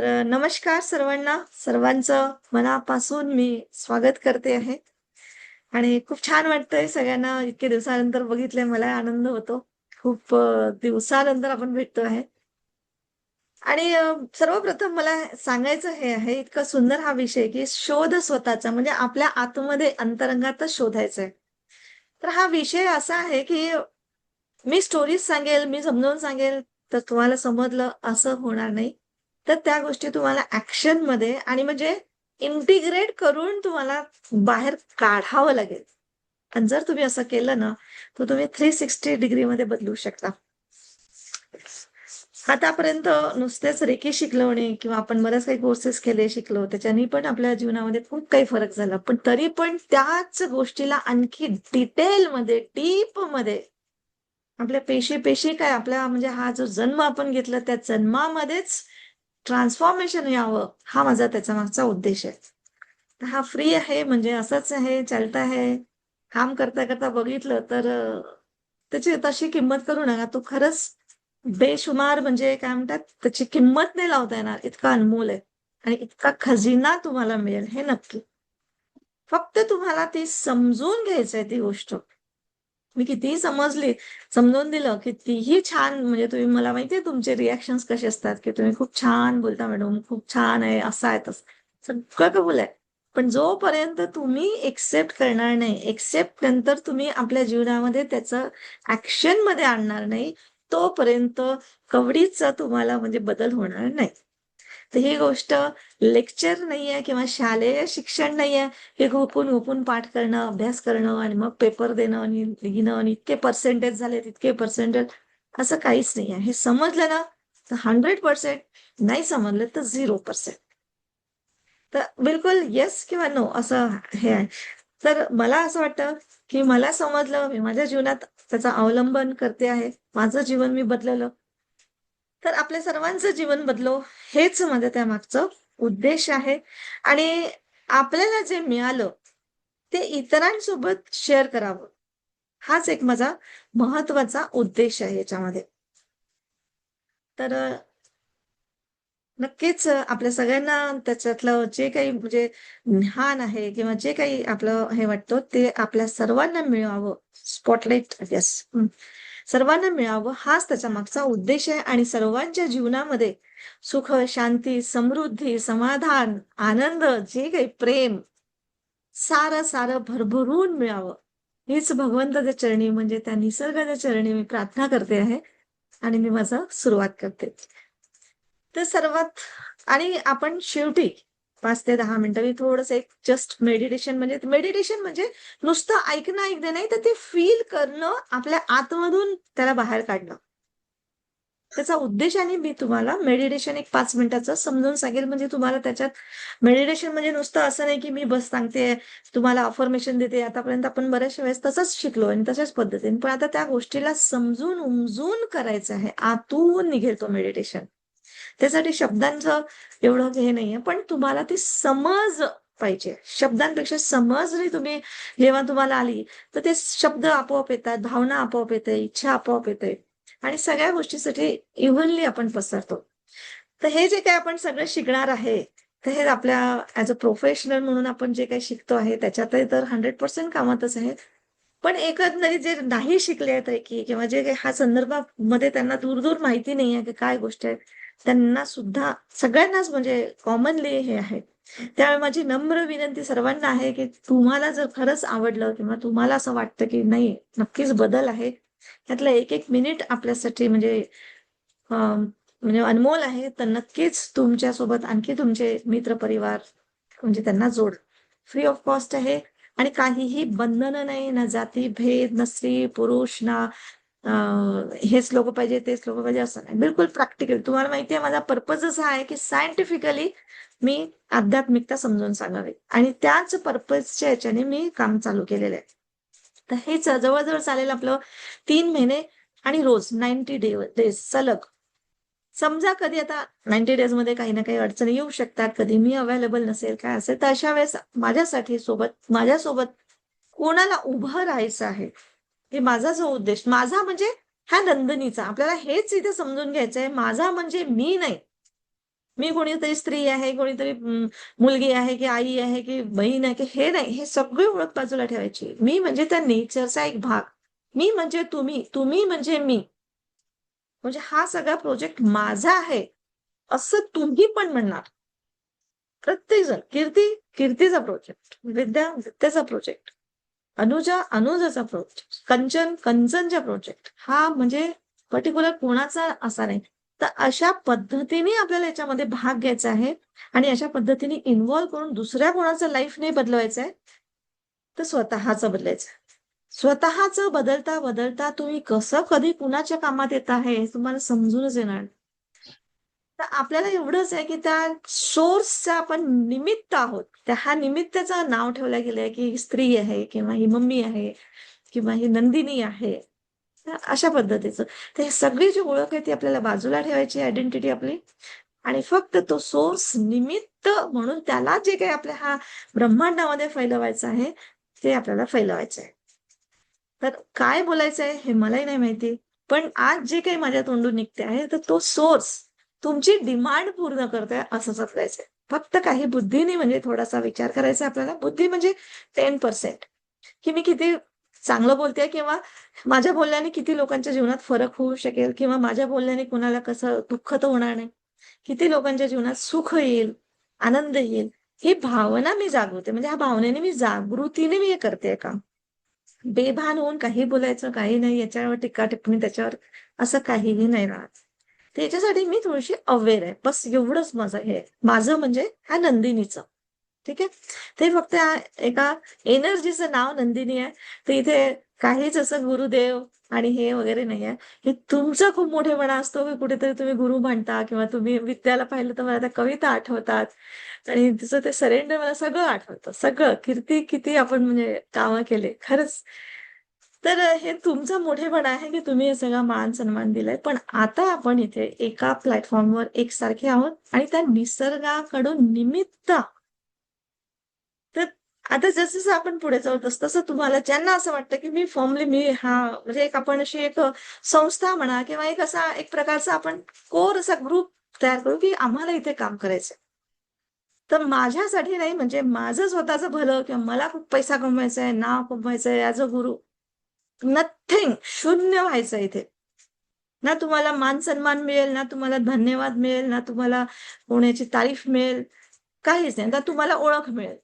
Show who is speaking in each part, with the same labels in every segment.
Speaker 1: नमस्कार सर्वांना. सर्वांचं मनापासून मी स्वागत करते आहे आणि खूप छान वाटतंय सगळ्यांना इतके दिवसानंतर बघितले. मला आनंद होतो. खूप दिवसानंतर आपण भेटतो आहे. आणि सर्वप्रथम मला सांगायचं हे आहे, इतका सुंदर हा विषय की शोध स्वतःचा म्हणजे आपल्या आतमध्ये अंतरंगातच शोधायचा आहे. तर हा विषय असा आहे की मी स्टोरीज सांगेल, मी समजावून सांगेल, तर तुम्हाला समजलं असं होणार नाही. तर त्या गोष्टी तुम्हाला ॲक्शनमध्ये आणि म्हणजे इंटिग्रेट करून तुम्हाला बाहेर काढावं लागेल. आणि जर तुम्ही असं केलं ना, तर तुम्ही 360 डिग्रीमध्ये बदलू शकता. आतापर्यंत नुसतेच रेकी शिकवणे किंवा आपण बरेच काही कोर्सेस केले, शिकलो. त्याच्यानी पण आपल्या जीवनामध्ये खूप काही फरक झाला. पण तरी पण त्याच गोष्टीला आणखी डिटेलमध्ये, डीपमध्ये आपल्या पेशी काय आपल्या म्हणजे हा जो जन्म आपण घेतला त्या जन्मामध्येच ट्रान्सफॉर्मेशन यावं हा माझा त्याचा मागचा उद्देश आहे. तर हा फ्री आहे म्हणजे असंच आहे, चालतं आहे. काम करता करता बघितलं तर त्याची तशी किंमत करू नका. तो खरंच बेशुमार म्हणजे काय म्हणतात त्याची किंमत नाही लावता येणार इतका अनमोल आहे आणि इतका खजिना तुम्हाला मिळेल हे नक्की. फक्त तुम्हाला ती समजून घ्यायचंय ती गोष्ट. मी कितीही समजावून दिलं, कितीही छान म्हणजे तुम्ही मला माहितीये तुमचे रिएक्शन्स कसे असतात, की तुम्ही खूप छान बोलता मॅडम, खूप छान आहे, असं आहे, तसं. सगळं कबूल आहे. पण जोपर्यंत तुम्ही एक्सेप्ट करणार नाही, एक्सेप्ट नंतर तुम्ही आपल्या जीवनामध्ये त्याचं ॲक्शनमध्ये आणणार नाही, तोपर्यंत कवडीचा तुम्हाला म्हणजे बदल होणार नाही. तर ही गोष्ट लेक्चर नाहीये किंवा शालेय शिक्षण नाहीये, हे घोकून पाठ करणं, अभ्यास करणं आणि मग पेपर देणं आणि लिहिणं आणि इतके पर्सेंटेज झाले, तितके पर्सेंटेज असं काहीच नाहीये. हे समजलं ना तर 100%, नाही समजलं तर 0%. तर बिलकुल येस किंवा नो असं हे आहे. तर मला असं वाटतं, की मला समजलं, मी माझ्या जीवनात त्याचा अवलंबन करते आहे. माझं जीवन मी बदललं. तर आपल्या सर्वांचं जीवन बदलो, हेच माझं त्यामागचं उद्देश आहे आणि आपल्याला जे मिळालं, ते इतरांसोबत शेअर करावं. हाच एक माझा महत्वाचा उद्देश आहे याच्यामध्ये. तर नक्कीच आपल्या सगळ्यांना त्याच्यातलं जे काही म्हणजे ज्ञान आहे किंवा जे काही आपलं हे वाटतं, ते आपल्या सर्वांना मिळावं. Spotlight yes. सर्वांना मिळावं हाच त्याच्या मागचा उद्देश आहे आणि सर्वांच्या जीवनामध्ये सुख, शांती, समृद्धी, समाधान, आनंद, जे काही प्रेम सारं भरभरून मिळावं. हीच भगवंताच्या चरणी म्हणजे त्या निसर्गाच्या चरणी मी प्रार्थना करते आहे आणि मी माझं सुरुवात करते. तर सर्वात आणि आपण शेवटी 5 ते 10 मिनिटं मी थोडंसं एक जस्ट मेडिटेशन म्हणजे नुसतं ऐकणे नाही, तर ते फील करणं, आपल्या आतमधून त्याला बाहेर काढणं. त्याचा उद्देशाने मी तुम्हाला मेडिटेशन एक 5 मिनिटाचं समजून सांगेल. म्हणजे तुम्हाला त्याच्यात मेडिटेशन म्हणजे नुसतं असं नाही, की मी बस सांगते, तुम्हाला अफर्मेशन देते. आतापर्यंत आपण बऱ्याचशा वेळेस तसंच शिकलो आणि तशाच पद्धतीने. पण आता त्या गोष्टीला समजून उमजून करायचं आहे. आतून निघेल तो मेडिटेशन. त्यासाठी शब्दांचं एवढं हे नाहीये, पण तुम्हाला ती समज पाहिजे. शब्दांपेक्षा समज जरी तुम्ही जेव्हा तुम्हाला आली, तर ते शब्द आपोआप येतात, भावना आपोआप येते, इच्छा आपोआप येते आणि सगळ्या गोष्टीसाठी इव्हनली आपण पसरतो. तर हे जे काही आपण सगळं शिकणार आहे, तर हे आपल्या ॲज अ प्रोफेशनल म्हणून आपण जे काही शिकतो आहे, त्याच्यातही तर 100% कामातच आहे. पण एकंदरीत जे नाही शिकले आहेत की किंवा जे काही ह्या संदर्भामध्ये त्यांना दूर माहिती नाहीये, की काय गोष्टी आहेत, त्यांना सुद्धा सगळ्यांनाच म्हणजे कॉमनली हे आहे. त्यामुळे माझी नम्र विनंती सर्वांना आहे, की तुम्हाला जर खरंच आवडलं किंवा तुम्हाला असं वाटतं, की नाही नक्कीच बदल आहे. त्यातलं एक मिनिट आपल्यासाठी म्हणजे म्हणजे अनमोल आहे, तर नक्कीच तुमच्यासोबत आणखी तुमचे मित्रपरिवार म्हणजे त्यांना जोड. फ्री ऑफ कॉस्ट आहे आणि काहीही बंधनं नाही, ना जाती-भेद, ना स्त्री-पुरुष, ना हेच लोकं पाहिजे, तेच लोकं पाहिजे असं नाही. बिलकुल प्रॅक्टिकल. तुम्हाला माहिती आहे माझा पर्पजच हा आहे, की सायंटिफिकली मी आध्यात्मिकता समजावून सांगावी आणि त्याच पर्पजच्या ह्याच्याने मी काम चालू केलेलं आहे. तर हेच जवळ चालेल आपलं 3 महिने आणि रोज 90 डेज सलग. समजा कधी आता 90 डेजमध्ये काही ना काही अडचणी येऊ शकतात. कधी मी अवेलेबल नसेल, काय असेल, तर अशा वेळेस माझ्यासोबत कोणाला उभं राहायचं आहे. हे माझा जो उद्देश, माझा म्हणजे ह्या नंदिनीचा. आपल्याला हेच इथे समजून घ्यायचंय. माझा म्हणजे मी नाही. मी कोणीतरी स्त्री आहे, कोणीतरी मुलगी आहे, की आई आहे, की बहीण आहे, की हे नाही. हे सगळी ओळख बाजूला ठेवायची. मी म्हणजे त्या नेचरचा एक भाग. मी म्हणजे तुम्ही, तुम्ही म्हणजे मी. म्हणजे हा सगळा प्रोजेक्ट माझा आहे, असं तुम्ही पण म्हणणार. प्रत्येक जण. कीर्ती, कीर्तीचा प्रोजेक्ट. विद्या, विद्याचा प्रोजेक्ट. अनुजा, अनुजाचा प्रोजेक्ट. कंचन, कंचनचा प्रोजेक्ट. हा म्हणजे पर्टिक्युलर कोणाचा असा नाही. तर अशा पद्धतीने आपल्याला याच्यामध्ये भाग घ्यायचा आहे आणि अशा पद्धतीने इन्व्हॉल्व करून दुसऱ्या कोणाचं लाईफ नाही बदलवायचं आहे, तर स्वतःचं बदलायचं. स्वतःचं बदलता बदलता तुम्ही कसं कधी कुणाच्या कामात येत आहे हे तुम्हाला समजूनच येणार नाही. तर आपल्याला एवढंच आहे की त्या सोर्सचा आपण निमित्त आहोत. त्या हा निमित्ताचं नाव ठेवलं गेलंय की स्त्री आहे किंवा ही मम्मी आहे किंवा ही नंदिनी आहे. तर अशा पद्धतीचं. तर ही सगळी जी ओळख आहे ती आपल्याला बाजूला ठेवायची आयडेंटिटी आपली आणि फक्त तो सोर्स निमित्त म्हणून त्याला जे काही आपल्या हा ब्रह्मांडामध्ये फैलवायचं आहे, ते आपल्याला फैलवायचं आहे. तर काय बोलायचं आहे हे मलाही नाही माहिती. पण आज जे काही माझ्या तोंडून निघते आहे, तर तो सोर्स तुमची डिमांड पूर्ण करतोय असं समजायचंय. फक्त काही बुद्धीने म्हणजे थोडासा विचार करायचा आपल्याला. बुद्धी म्हणजे 10%. की मी किती चांगलं बोलतेय किंवा माझ्या बोलण्याने किती लोकांच्या जीवनात फरक होऊ शकेल किंवा माझ्या बोलण्याने कुणाला कसं दुःख तर होणार नाही. किती लोकांच्या जीवनात सुख येईल, आनंद येईल. ही भावना मी जागवते. म्हणजे ह्या भावनेने मी जागृतीने मी हे करते काम. बेभान होऊन काही बोलायचं, काही नाही, याच्यावर टीका-टिप्पणी त्याच्यावर असं काहीही नाही राहत. त्याच्यासाठी मी थोडीशी अवेअर आहे. बस एवढंच माझं हे आहे. माझं म्हणजे ह्या नंदिनीचं. ठीक आहे? ते फक्त एका एनर्जीचं नाव नंदिनी आहे. तर इथे काहीच असं गुरुदेव आणि हे वगैरे नाही आहे. हे तुमचा खूप मोठेपणा असतो की कुठेतरी तुम्ही गुरु म्हणता किंवा तुम्ही विद्याला पाहिलं तर मला त्या कविता आठवतात. आणि तिचं ते सरेंडर मला सगळं आठवतं. सगळं. कीर्ती किती आपण म्हणजे कामं केले. खरंच. तर हे तुमचा मोठेपणा आहे की तुम्ही हे सगळा मान-सन्मान दिलाय. पण आता आपण इथे एका प्लॅटफॉर्मवर एकसारखे आहोत आणि त्या निसर्गाकडून निमित्त तर आता जसं-जसं आपण पुढे जाऊ तसं तुम्हाला ज्यांना असं वाटतं की मी फॉर्मली मी हा म्हणजे एक आपण अशी एक संस्था म्हणा किंवा एक असा एक प्रकारचा आपण कोर असा ग्रुप तयार करू की आम्हाला इथे काम करायचंय. तर माझ्यासाठी नाही म्हणजे माझं स्वतःचं भलं किंवा मला खूप पैसा कमवायचा आहे, नाव कमवायचं आहे ॲज अ गुरु. नथिंग. शून्य व्हायचं इथे. ना तुम्हाला मान-सन्मान मिळेल, ना तुम्हाला धन्यवाद मिळेल, ना तुम्हाला कोणाची तारीफ मिळेल, काहीच नाही. ना तुम्हाला ओळख मिळेल.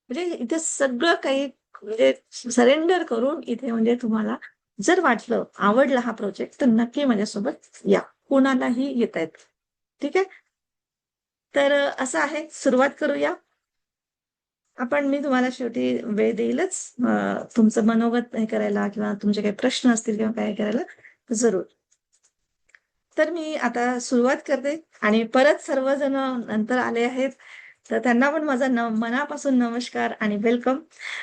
Speaker 1: म्हणजे इथे सगळं काही म्हणजे सरेंडर करून इथे म्हणजे तुम्हाला जर वाटलं, आवडला हा प्रोजेक्ट, तर नक्की माझ्यासोबत या. कोणालाही येता येतं. ठीक आहे? तर असं आहे. सुरुवात करूया. मी तुम्हाला शेवटी वेळ देईलच तुमचं मनोगत हे करायला किंवा तुमचे काही प्रश्न असतील किंवा काय करायला, जरूर. तर मी आता सुरुवात करते आणि परत सर्वजण नंतर आले आहेत. तर त्यांना पण माझा मनापासून नमस्कार आणि वेलकम.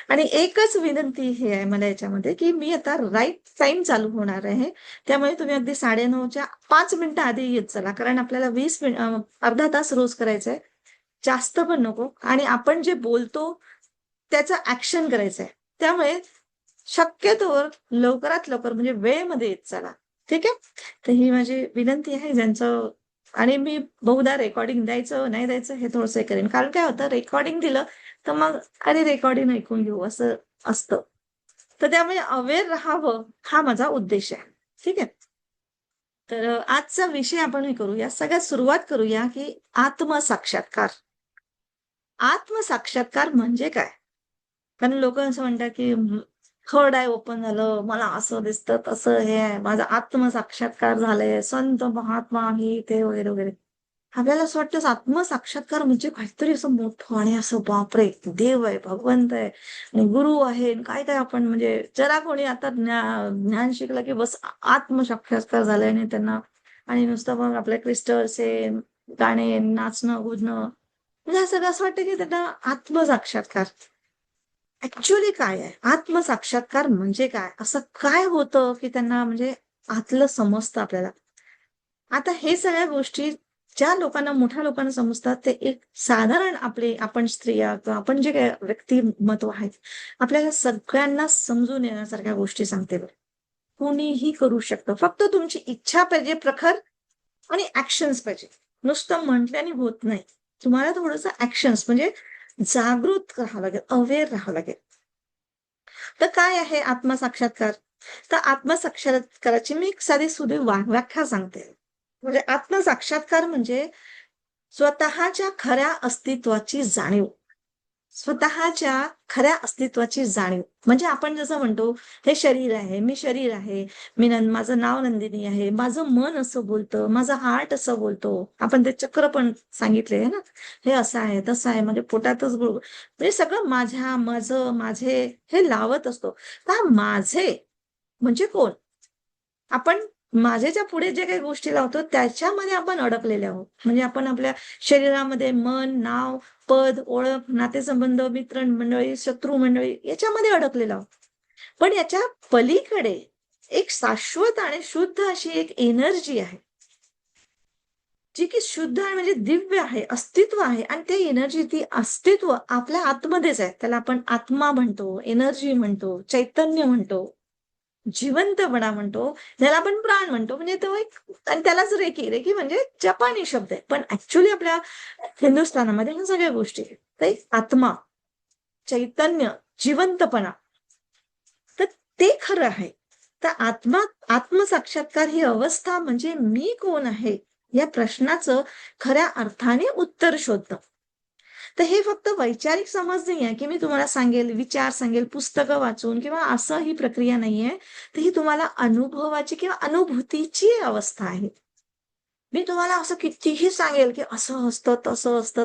Speaker 1: आणि एकच विनंती ही आहे मला याच्यामध्ये, की मी आता राइट टाईम चालू होणार आहे. त्यामुळे तुम्ही अगदी 9:30च्या 5 मिनिटं आधी येत चला. कारण आपल्याला अर्धा तास रोज करायचा आहे. जास्त पण नको आणि आपण जे बोलतो त्याचं ॲक्शन करायचं आहे. त्यामुळे शक्यतोवर लवकरात लवकर म्हणजे वेळेमध्ये येत चला. ठीक आहे? तर ही माझी विनंती आहे ज्यांचं आणि मी बहुधा रेकॉर्डिंग द्यायचं, नाही द्यायचं हे थोडंसं हे करेन. कारण काय होतं रेकॉर्डिंग दिलं तर मग अरे रेकॉर्डिंग ऐकून घेऊ असं असतं. तर त्यामुळे अवेअर राहावं हा माझा उद्देश आहे. ठीक आहे? तर आजचा विषय आपण हे करूया. सगळ्यात सुरुवात करूया की आत्मसाक्षात्कार. आत्मसाक्षात्कार म्हणजे काय? कारण लोकं असं म्हणतात, की थर्ड आय ओपन झालं, मला असं दिसतं, तसं हे आहे, माझा आत्मसाक्षात्कार झालंय, संत महात्मा हे ते वगैरे, वगैरे. आपल्याला असं वाटतं आत्मसाक्षात्कार म्हणजे काहीतरी असं मोठं आणि असं बापरे! देव आहे, भगवंत आहे आणि गुरु आहे काय-काय आपण म्हणजे जरा कोणी आता ज्ञान शिकलं, की बस आत्मसाक्षात्कार झालाय आणि त्यांना आणि नुसतं मग आपले क्रिस्टल्स हे गाणे, नाचणं, कूदणं म्हणजे असं असं वाटतं, की त्यांना आत्मसाक्षात्कार. ॲक्चुअली काय आहे? आत्मसाक्षात्कार म्हणजे काय? असं काय होतं, की त्यांना म्हणजे आतलं समजतं आपल्याला? आता हे सगळ्या गोष्टी ज्या लोकांना, मोठ्या लोकांना समजतात, ते एक साधारण आपण स्त्रिया किंवा आपण जे काही व्यक्तिमत्व आहेत, आपल्याला सगळ्यांना समजून येण्यासारख्या गोष्टी सांगते बरं. कोणीही करू शकतं. फक्त तुमची इच्छा पाहिजे प्रखर आणि ॲक्शन्स पाहिजे. नुसतं म्हटल्याने होत नाही. तुम्हाला थोडंसं ऍक्शन्स म्हणजे जागृत राहावं लागेल, अवेअर राहावं लागेल. तर काय आहे आत्मसाक्षात्कार? तर आत्मसाक्षात्काराची मी एक साधी सुधी व्याख्या सांगते. म्हणजे आत्मसाक्षात्कार म्हणजे स्वतःच्या खऱ्या अस्तित्वाची जाणीव. स्वतःच्या खऱ्या अस्तित्वाची जाणीव. म्हणजे आपण जसं म्हणतो, हे शरीर आहे, मी शरीर आहे, माझं नाव नंदिनी आहे, माझं मन असं बोलतं, माझा हार्ट असं बोलतो. आपण ते चक्र पण सांगितले ना, हे असं आहे, तसं आहे, म्हणजे पोटातच म्हणजे सगळं माझं, माझे हे लावत असतो. तर माझे म्हणजे कोण? आपण माझेच्या पुढे जे काही गोष्टी लावतो त्याच्यामध्ये आपण अडकलेले आहोत. म्हणजे आपण आपल्या शरीरामध्ये मन, नाव, पद, ओळख, नातेसंबंध, मित्रमंडळी, शत्रू मंडळी याच्यामध्ये अडकलेलो आहोत. पण याच्या पलीकडे एक शाश्वत आणि शुद्ध अशी एक एनर्जी आहे. जी की शुद्ध आहे म्हणजे दिव्य आहे, अस्तित्व आहे आणि ते एनर्जी, ती अस्तित्व आपल्या आतमध्येच आहे. त्याला आपण आत्मा म्हणतो, एनर्जी म्हणतो, चैतन्य म्हणतो. जिवंतपणा म्हणतो, त्याला आपण प्राण म्हणतो. म्हणजे तो एक आणि त्यालाच रेकी. रेकी म्हणजे जपानी शब्द आहे. पण ऍक्च्युअली आपल्या हिंदुस्थानामध्ये ह्या सगळ्या गोष्टी आहेत. तर एक आत्मा, चैतन्य, जिवंतपणा. तर ते खरं आहे. तर आत्मसाक्षात्कार ही अवस्था म्हणजे मी कोण आहे? या प्रश्नाचं खऱ्या अर्थाने उत्तर शोधणं. तर हे फक्त वैचारिक समज नाही आहे, की मी तुम्हाला सांगेल, विचार सांगेल, पुस्तकं वाचून किंवा असं ही प्रक्रिया नाहीये. तर ही तुम्हाला अनुभवाची किंवा अनुभूतीची अवस्था आहे. मी तुम्हाला असं कितीही सांगेल, की असं असतं, तसं असतं,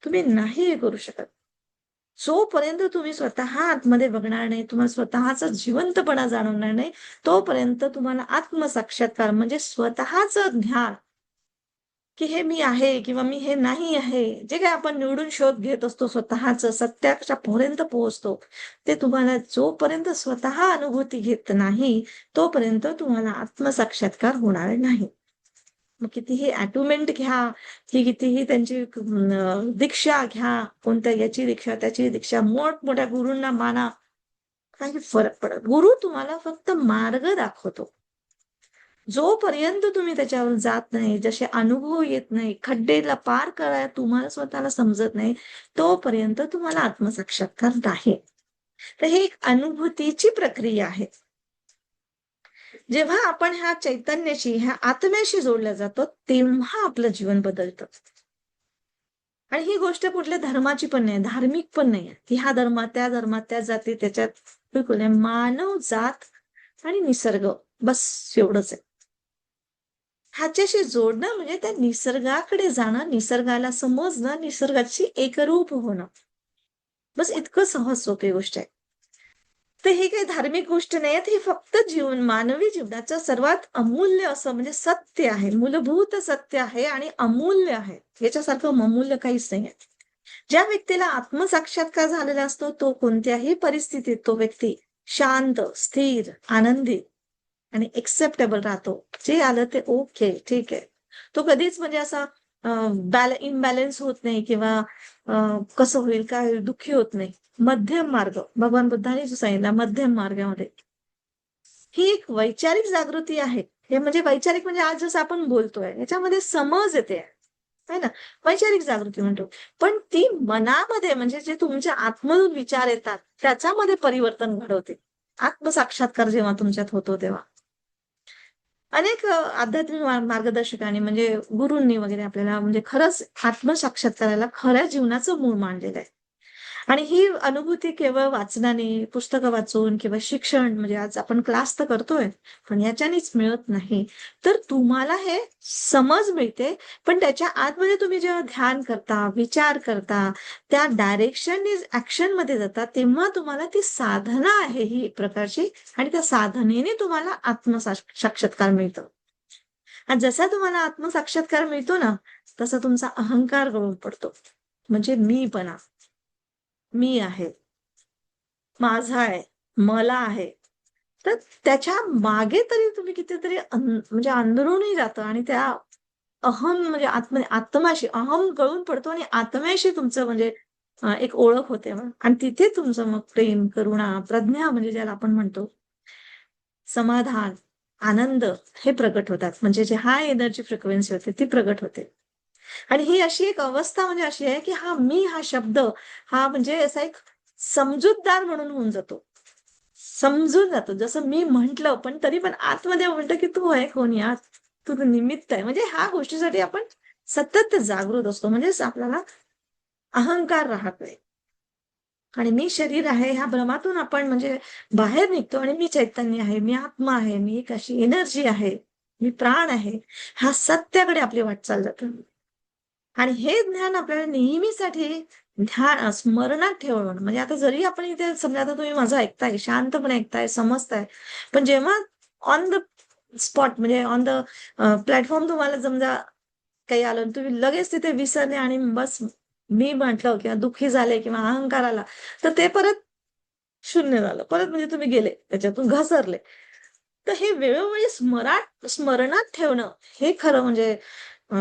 Speaker 1: तुम्ही नाही हे करू शकत. जोपर्यंत तुम्ही स्वतः आतमध्ये बघणार नाही, तुम्हाला स्वतःचा जिवंतपणा जाणवणार नाही, तोपर्यंत तुम्हाला आत्मसाक्षात्कार म्हणजे स्वतःचं ज्ञान की हे मी आहे किंवा मी हे नाही आहे. जे काही आपण निवडून शोध घेत असतो स्वतःचं सत्याच्या पर्यंत पोहोचतो. ते तुम्हाला जोपर्यंत स्वतः अनुभूती घेत नाही, तोपर्यंत तुम्हाला आत्मसाक्षात्कार होणार नाही. मग कितीही अॅटुमेंट घ्या, की कितीही त्यांची दीक्षा घ्या, कोणत्या याची दीक्षा, त्याची दीक्षा, मोठमोठ्या गुरूंना माना, काही फरक पडत. गुरु तुम्हाला फक्त मार्ग दाखवतो. जोपर्यंत तुम्ही त्याच्यावर जात नाही, जसे अनुभव येत नाही, खड्डेला पार करायला तुम्हाला स्वतःला समजत नाही, तोपर्यंत तुम्हाला आत्मसाक्षात्कार नाही. तर ही एक अनुभूतीची प्रक्रिया आहे. जेव्हा आपण ह्या चैतन्याशी, ह्या आत्म्याशी जोडल्या जातो, तेव्हा आपलं जीवन बदलतं. आणि ही गोष्ट कुठल्या धर्माची पण नाही, धार्मिक पण नाही, की ह्या धर्मात, त्या जाती, त्याच्यात बिलकुल नाही. मानव जात आणि निसर्ग, बस एवढंच आहे. ह्याच्याशी जोडणं म्हणजे त्या निसर्गाकडे जाणं, निसर्गाला समजणं, निसर्गाची एकरूप होणं. बस इतकं सहज सोपी गोष्ट आहे. तर ही काही धार्मिक गोष्ट नाही आहे, ही फक्त मानवी जीवनाचं सर्वात अमूल्य असं म्हणजे सत्य आहे. मूलभूत सत्य आहे आणि अमूल्य आहे. याच्यासारखं अमूल्य काहीच नाही आहे. ज्या व्यक्तीला आत्मसाक्षात्कार झालेला असतो, तो कोणत्याही परिस्थितीत तो व्यक्ती शांत, स्थिर, आनंदी आणि एक्सेप्टेबल राहतो. जे आलं ते ओके, ठीक आहे. तो कधीच म्हणजे असा इम्बॅलन्स होत नाही किंवा कसं होईल, काय होईल, दुःखी होत नाही. मध्यम मार्ग, भगवान बुद्धांनी जो सांगितला मध्यम मार्गामध्ये. ही एक वैचारिक जागृती आहे. हे म्हणजे वैचारिक म्हणजे आज जसं आपण बोलतोय, याच्यामध्ये समज येते. आहे ना? वैचारिक जागृती म्हणतो. पण ती मनामध्ये म्हणजे जे तुमच्या आतमधून विचार येतात, त्याच्यामध्ये परिवर्तन घडवते. आत्मसाक्षात्कार जेव्हा तुमच्यात होतो तेव्हा. अनेक आध्यात्मिक मार्गदर्शकांनी म्हणजे गुरूंनी वगैरे आपल्याला म्हणजे खरंच आत्मसाक्षात्काराला खऱ्या जीवनाचं मूळ मांडलेलं आहे. आणि ही अनुभूती केवळ वाचनाने, पुस्तकं वाचून किंवा शिक्षण म्हणजे आज आपण क्लास तर करतोय, पण याच्यानेच मिळत नाही. तर तुम्हाला हे समज मिळते, पण त्याच्या आतमध्ये तुम्ही जेव्हा ध्यान करता, विचार करता, त्या डायरेक्शनने ऍक्शनमध्ये जाता, तेव्हा तुम्हाला ती साधना आहे ही एक प्रकारची आणि त्या साधनेने तुम्हाला आत्मसाक्षात्कार मिळतं. आणि जसा तुम्हाला आत्मसाक्षात्कार मिळतो ना, तसा तुमचा अहंकार गळून पडतो. म्हणजे मीपणा. मी आहे, माझा आहे, मला आहे. तर त्याच्या मागे तरी तुम्ही कितीतरी म्हणजे अंदरूनही जातं आणि त्या अहम म्हणजे आत्म्याशी अहम गळून पडतो आणि आत्म्याशी तुमचं म्हणजे एक ओळख होते मग. आणि तिथे तुमचं मग प्रेम, करुणा, प्रज्ञा म्हणजे ज्याला आपण म्हणतो, समाधान, आनंद हे प्रगट होतात. म्हणजे जे हाय एनर्जी फ्रिक्वेन्सी होते ती प्रगट होते. आणि ही अशी एक अवस्था म्हणजे अशी आहे, की मी हा शब्द हा म्हणजे असा एक समजूतदार म्हणून होऊन जातो. समजून जातो. जसं मी म्हंटल, पण तरी पण आतमध्ये म्हणतं, की तू आहे कोण यार? तू तर निमित्त आहे. म्हणजे ह्या गोष्टीसाठी आपण सतत जागृत असतो. म्हणजेच आपल्याला अहंकार राहत नाही. आणि मी शरीर आहे ह्या भ्रमातून आपण म्हणजे बाहेर निघतो आणि मी चैतन्य आहे, मी आत्मा आहे, मी एक अशी एनर्जी आहे, मी प्राण आहे. ह्या सत्याकडे आपली वाटचाल जाते. आणि हे ज्ञान आपल्याला नेहमीसाठी स्मरणात ठेवणं म्हणजे आता जरी आपण इथे समजा आता तुम्ही माझं ऐकताय, शांतपणे ऐकताय, समजताय. पण जेव्हा ऑन द स्पॉट म्हणजे ऑन द प्लॅटफॉर्म तुम्हाला समजा काही आलं आणि तुम्ही लगेच तिथे विसरले आणि बस मी म्हटलं किंवा दुःखी झाले किंवा अहंकार आला, तर ते परत शून्य झालं. परत म्हणजे तुम्ही गेले, त्याच्यातून घसरले. तर हे वेळोवेळी स्मरणात ठेवणं हे खरं म्हणजे अ,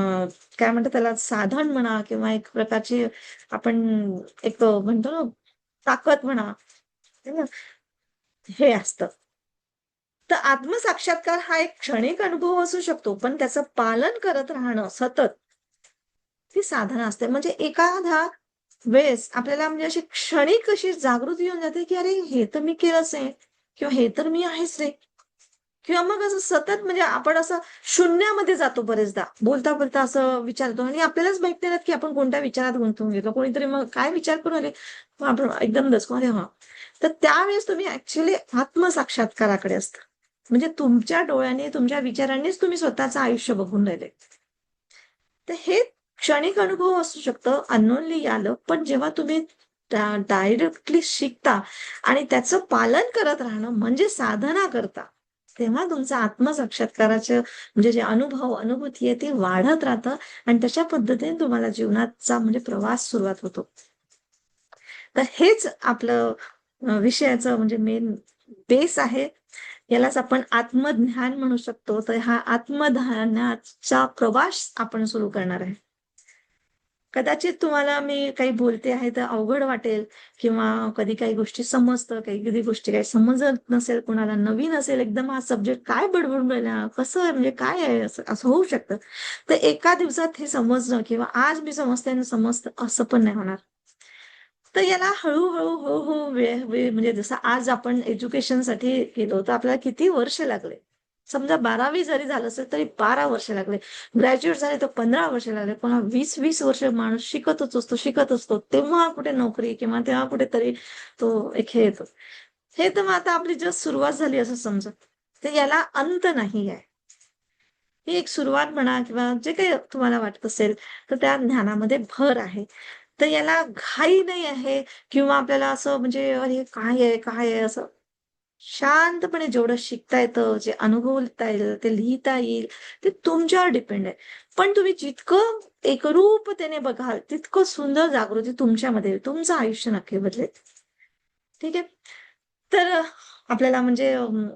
Speaker 1: काय म्हणतात त्याला साधन म्हणा किंवा एक प्रकारची आपण एक म्हणतो ना ताकद म्हणा, है ना? हे असतं. तर आत्मसाक्षात्कार हा एक क्षणिक अनुभव असू शकतो, पण त्याचं पालन करत राहणं सतत ती साधना असते. म्हणजे एखाद्या वेळेस आपल्याला म्हणजे अशी क्षणिक अशी जागृती येऊन जाते, की अरे हे तर मी केलंच आहे किंवा हे तर मी आहेच रे. किंवा मग असं सतत म्हणजे आपण असं शून्यामध्ये जातो बरेचदा. बोलता-बोलता असं विचारतो आणि आपल्यालाच माहित नाही राहत, की आपण कोणत्या विचारात गुंतवून गेलो. कोणीतरी मग काय विचार करून आले? मग आपण एकदम दचकून अरे हां. तर त्यावेळेस तुम्ही ॲक्चुअली आत्मसाक्षात्काराकडे असता. म्हणजे तुमच्या डोळ्याने, तुमच्या विचारांनीच तुम्ही स्वतःचं आयुष्य बघून राहिले. तर हे क्षणिक अनुभव असू शकतं, अननोनली आलं. पण जेव्हा तुम्ही डायरेक्टली शिकता आणि त्याचं पालन करत राहणं म्हणजे साधना करता, तेव्हा तुमचं आत्मसाक्षात्काराचं म्हणजे जे अनुभूती आहे ती वाढत राहतं आणि तशा पद्धतीने तुम्हाला जीवनाचा म्हणजे प्रवास सुरुवात होतो. तर हेच आपलं विषयाचं म्हणजे मेन बेस आहे. यालाच आपण आत्मज्ञान म्हणू शकतो. तर हा आत्मज्ञानाचा प्रवास आपण सुरू करणार आहे. कदाचित तुम्हाला मी काही बोलते आहे तर अवघड वाटेल किंवा कधी काही गोष्टी समजतं, कधी गोष्टी काही समजत नसेल, कुणाला नवीन असेल एकदम हा सब्जेक्ट काय बडबडून राहिला, कसं आहे म्हणजे काय आहे असं असं होऊ शकतं. तर एका दिवसात हे समजणं किंवा आज मी समजते आणि समजतं असं पण नाही होणार. तर याला हळू-हळू, हळू-हळू वेळ वेळ म्हणजे जसं आज आपण एज्युकेशनसाठी गेलो, तर आपल्याला किती वर्ष लागले. समजा 12वी जरी झालं असेल, तरी 12 वर्ष लागले. ग्रॅज्युएट झाले तर 15 वर्ष लागले. पुन्हा 20-20 वर्ष माणूस शिकतच असतो, शिकत असतो. तेव्हा कुठे नोकरी किंवा तेव्हा कुठेतरी तो एक हे येतो. हे तर मग आता आपली जस्ट सुरुवात झाली असं समजा. तर याला अंत नाही आहे. ही एक सुरुवात म्हणा किंवा जे काही तुम्हाला वाटत असेल, तर त्या ज्ञानामध्ये भर आहे. तर याला घाई नाही आहे किंवा आपल्याला असं म्हणजे अरे काय आहे, काय आहे असं शांतपणे जेवढं शिकता येतं, जे अनुभवता येईल, ते लिहिता येईल, ते तुमच्यावर डिपेंड आहे. पण तुम्ही जितकं एकरूपतेने बघाल, तितकं सुंदर जागृती तुमच्यामध्ये येईल. तुमचं आयुष्य नक्की बदलेल. ठीक आहे? तर आपल्याला म्हणजे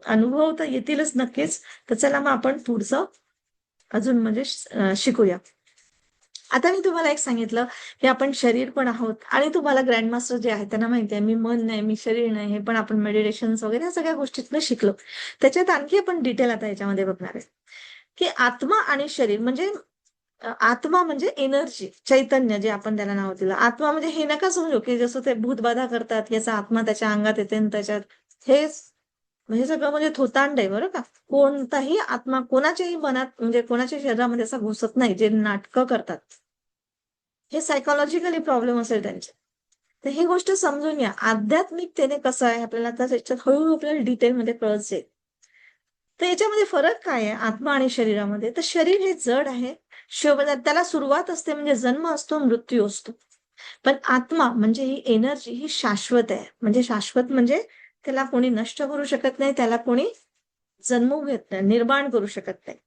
Speaker 1: अनुभव तर येतीलच नक्कीच. तर चला मग आपण पुढचं अजून म्हणजे शिकूया. आता मी तुम्हाला एक सांगितलं, की आपण शरीर पण आहोत आणि तुम्हाला ग्रँड मास्टर जे आहेत त्यांना माहिती आहे, मी मन नाही, मी शरीर नाही. हे पण आपण मेडिटेशन्स वगैरे ह्या सगळ्या गोष्टीतनं शिकलो. त्याच्यात आणखी आपण डिटेल आता याच्यामध्ये बघणार आहे, की आत्मा आणि शरीर म्हणजे आत्मा म्हणजे एनर्जी, चैतन्य जे आपण त्याला नाव दिलं. आत्मा म्हणजे हे नका समजू, की जसं ते भूतबाधा करतात, याचा आत्मा त्याच्या अंगात येते आणि त्याच्यात हेच हे सगळं म्हणजे थोतांड आहे बरं का. कोणताही आत्मा कोणाच्याही मनात म्हणजे कोणाच्या शरीरामध्ये असा घुसत नाही, जे नाटकं करतात. हे सायकॉलॉजिकली प्रॉब्लेम असेल त्यांचे. तर ही गोष्ट समजून घ्या. आध्यात्मिकतेने कसं आहे आपल्याला आता त्याच्यात हळू आपल्याला डिटेलमध्ये कळत जाईल. तर याच्यामध्ये फरक काय आहे आत्मा आणि शरीरामध्ये? तर शरीर हे जड आहे. त्याला सुरुवात असते म्हणजे जन्म असतो, मृत्यू असतो. पण आत्मा म्हणजे ही एनर्जी ही शाश्वत आहे. म्हणजे शाश्वत म्हणजे त्याला कोणी नष्ट करू शकत नाही, त्याला कोणी जन्मवू घेत नाही, निर्माण करू शकत नाही.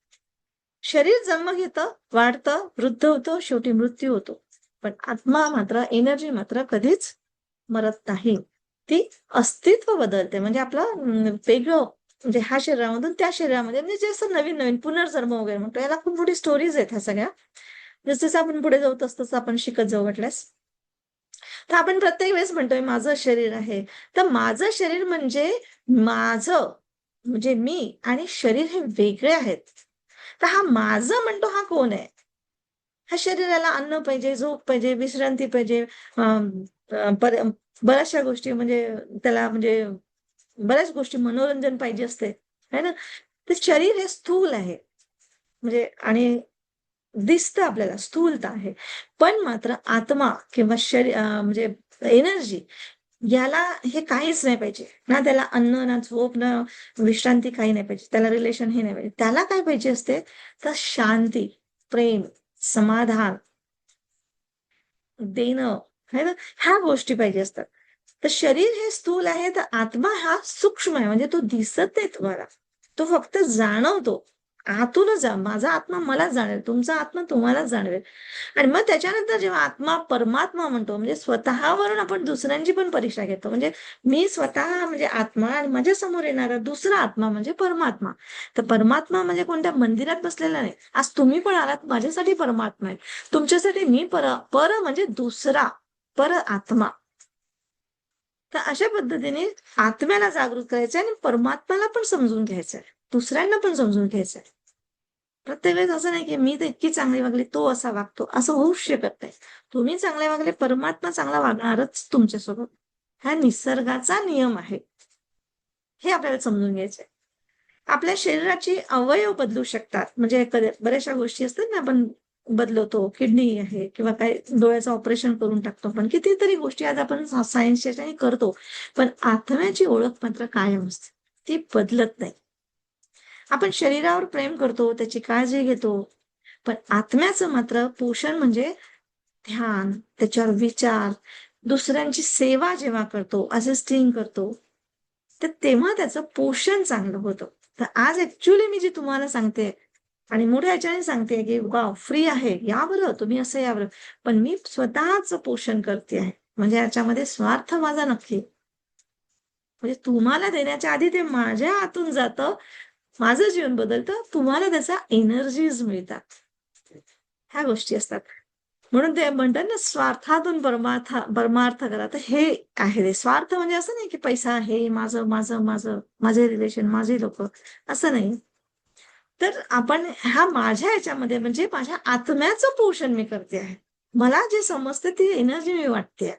Speaker 1: शरीर जन्म घेतं, वाढतं, वृद्ध होतं, शेवटी मृत्यू होतो. पण आत्मा मात्र, एनर्जी मात्र कधीच मरत नाही. ती अस्तित्व बदलते. म्हणजे आपलं वेगळं म्हणजे ह्या शरीरामधून त्या शरीरामध्ये म्हणजे जे असं नवीन-नवीन पुनर्जन्म वगैरे म्हणतो. याला खूप मोठी स्टोरीज आहेत ह्या सगळ्या. जसं आपण पुढे जाऊ तसं आपण शिकत जाऊ वाटल्यास. तर आपण प्रत्येक वेळेस म्हणतोय माझं शरीर आहे. तर माझं शरीर म्हणजे माझं म्हणजे मी आणि शरीर हे वेगळे आहेत. तर हा माझं म्हणतो हा कोण आहे? ह्या शरीराला अन्न पाहिजे, झोप पाहिजे, विश्रांती पाहिजे, अं, बऱ्याचशा गोष्टी म्हणजे त्याला म्हणजे बऱ्याच गोष्टी मनोरंजन पाहिजे असते, है ना? तर शरीर हे स्थूल आहे म्हणजे आणि दिसतं आपल्याला स्थूलता आहे. पण मात्र आत्मा किंवा म्हणजे एनर्जी याला हे काहीच नाही पाहिजे. ना त्याला अन्न, ना झोप, ना विश्रांती काही नाही पाहिजे. त्याला रिलेशन हे नाही पाहिजे. त्याला काय पाहिजे असते? तर शांती, प्रेम, समाधान देणं, है ना? ह्या गोष्टी पाहिजे असतात. तर शरीर हे स्थूल आहे, तर आत्मा हा सूक्ष्म आहे. म्हणजे तो दिसत नाही तुम्हाला. तो फक्त जाणवतो. आतूनच माझा आत्मा मलाच जाणवेल, तुमचा आत्मा तुम्हालाच जाणवेल. आणि मग त्याच्यानंतर जेव्हा आत्मा परमात्मा म्हणतो, म्हणजे स्वतःवरून आपण दुसऱ्यांची पण परीक्षा घेतो. म्हणजे मी स्वतः म्हणजे आत्मा आणि माझ्या समोर येणारा दुसरा आत्मा म्हणजे परमात्मा. तर परमात्मा म्हणजे कोणत्या मंदिरात बसलेला नाही. आज तुम्ही पण आलात माझ्यासाठी परमात्मा आहे. तुमच्यासाठी मी पर म्हणजे दुसरा, पर आत्मा. तर अशा पद्धतीने आत्म्याला जागृत करायचंय आणि परमात्म्याला पण समजून घ्यायचंय. दुसऱ्यांना पण समजून घ्यायचंय. प्रत्येक वेळेस असं नाही की मी तर इतकी चांगली वागली, तो असा वागतो, असं होऊच शकत नाही. तुम्ही चांगले वागले, परमात्मा चांगला वागणारच तुमच्यासोबत. हा निसर्गाचा नियम आहे. हे आपल्याला समजून घ्यायचंय. आपल्या शरीराची अवयव बदलू शकतात. म्हणजे बऱ्याचशा गोष्टी असतात ना, आपण बदलवतो. किडनी आहे किंवा काही डोळ्याचं ऑपरेशन करून टाकतो आपण. कितीतरी गोष्टी आज आपण सायन्सच्या ह्याच्याने करतो. पण आत्म्याची ओळख मात्र कायम असते. ती बदलत नाही. आपण शरीरावर प्रेम करतो, त्याची काळजी घेतो. पण आत्म्याचं मात्र पोषण म्हणजे ध्यान, त्याच्यावर विचार, दुसऱ्यांची सेवा जेव्हा करतो, असिस्टिंग करतो, तर तेव्हा त्याचं पोषण चांगलं होतं. तर आज ऍक्च्युली मी जे तुम्हाला सांगते आणि मोठ्या ह्याच्याने सांगते की वाव फ्री आहे, या बरं तुम्ही असं या बरं. पण मी स्वतःच पोषण करते आहे. म्हणजे याच्यामध्ये स्वार्थ माझा नक्की. म्हणजे तुम्हाला देण्याच्या आधी ते माझ्या हातून जातं, माझं जीवन बदलतं, तुम्हाला त्याचा एनर्जीज मिळतात. ह्या गोष्टी असतात. म्हणून ते म्हणतात ना, स्वार्थातून परमार्थ करा. तर हे आहे ते. स्वार्थ म्हणजे असं नाही की पैसा आहे, माझं, माझं, माझं, माझे रिलेशन, माझे लोकं, असं नाही. तर आपण ह्या माझ्या ह्याच्यामध्ये म्हणजे माझ्या आत्म्याचं पोषण मी करते आहे. मला जे समजतं ती एनर्जी मी वाटते आहे.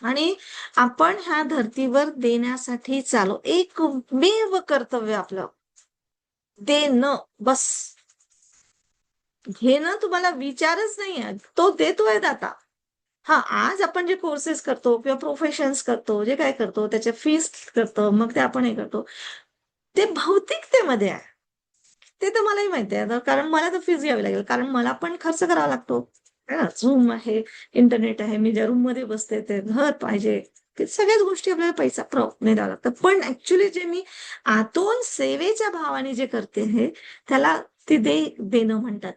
Speaker 1: आणि आपण ह्या धर्तीवर देण्यासाठी चालू. एकमेव कर्तव्य आपलं, देणं बस. घेणं तुम्हाला विचारच नाहीये. तो देतोय दाता. हां, आज आपण जे कोर्सेस करतो किंवा प्रोफेशन्स करतो, जे काय करतो, त्याच्या फीस करतो, मग ते आपण हे करतो. ते भौतिकतेमध्ये आहे. ते तर मलाही माहिती आहे. कारण मला तर फीस घ्यावी लागेल. कारण मला पण खर्च करावा लागतो. है ना? Zoom आहे, इंटरनेट आहे, मी ज्या रूममध्ये बसते ते घर पाहिजे. ते सगळ्याच गोष्टी आपल्याला पैसा नाही द्यावा लागतं. पण ॲक्चुअली जे मी आतून सेवेच्या भावाने जे करते आहे, त्याला ते देणं म्हणतात.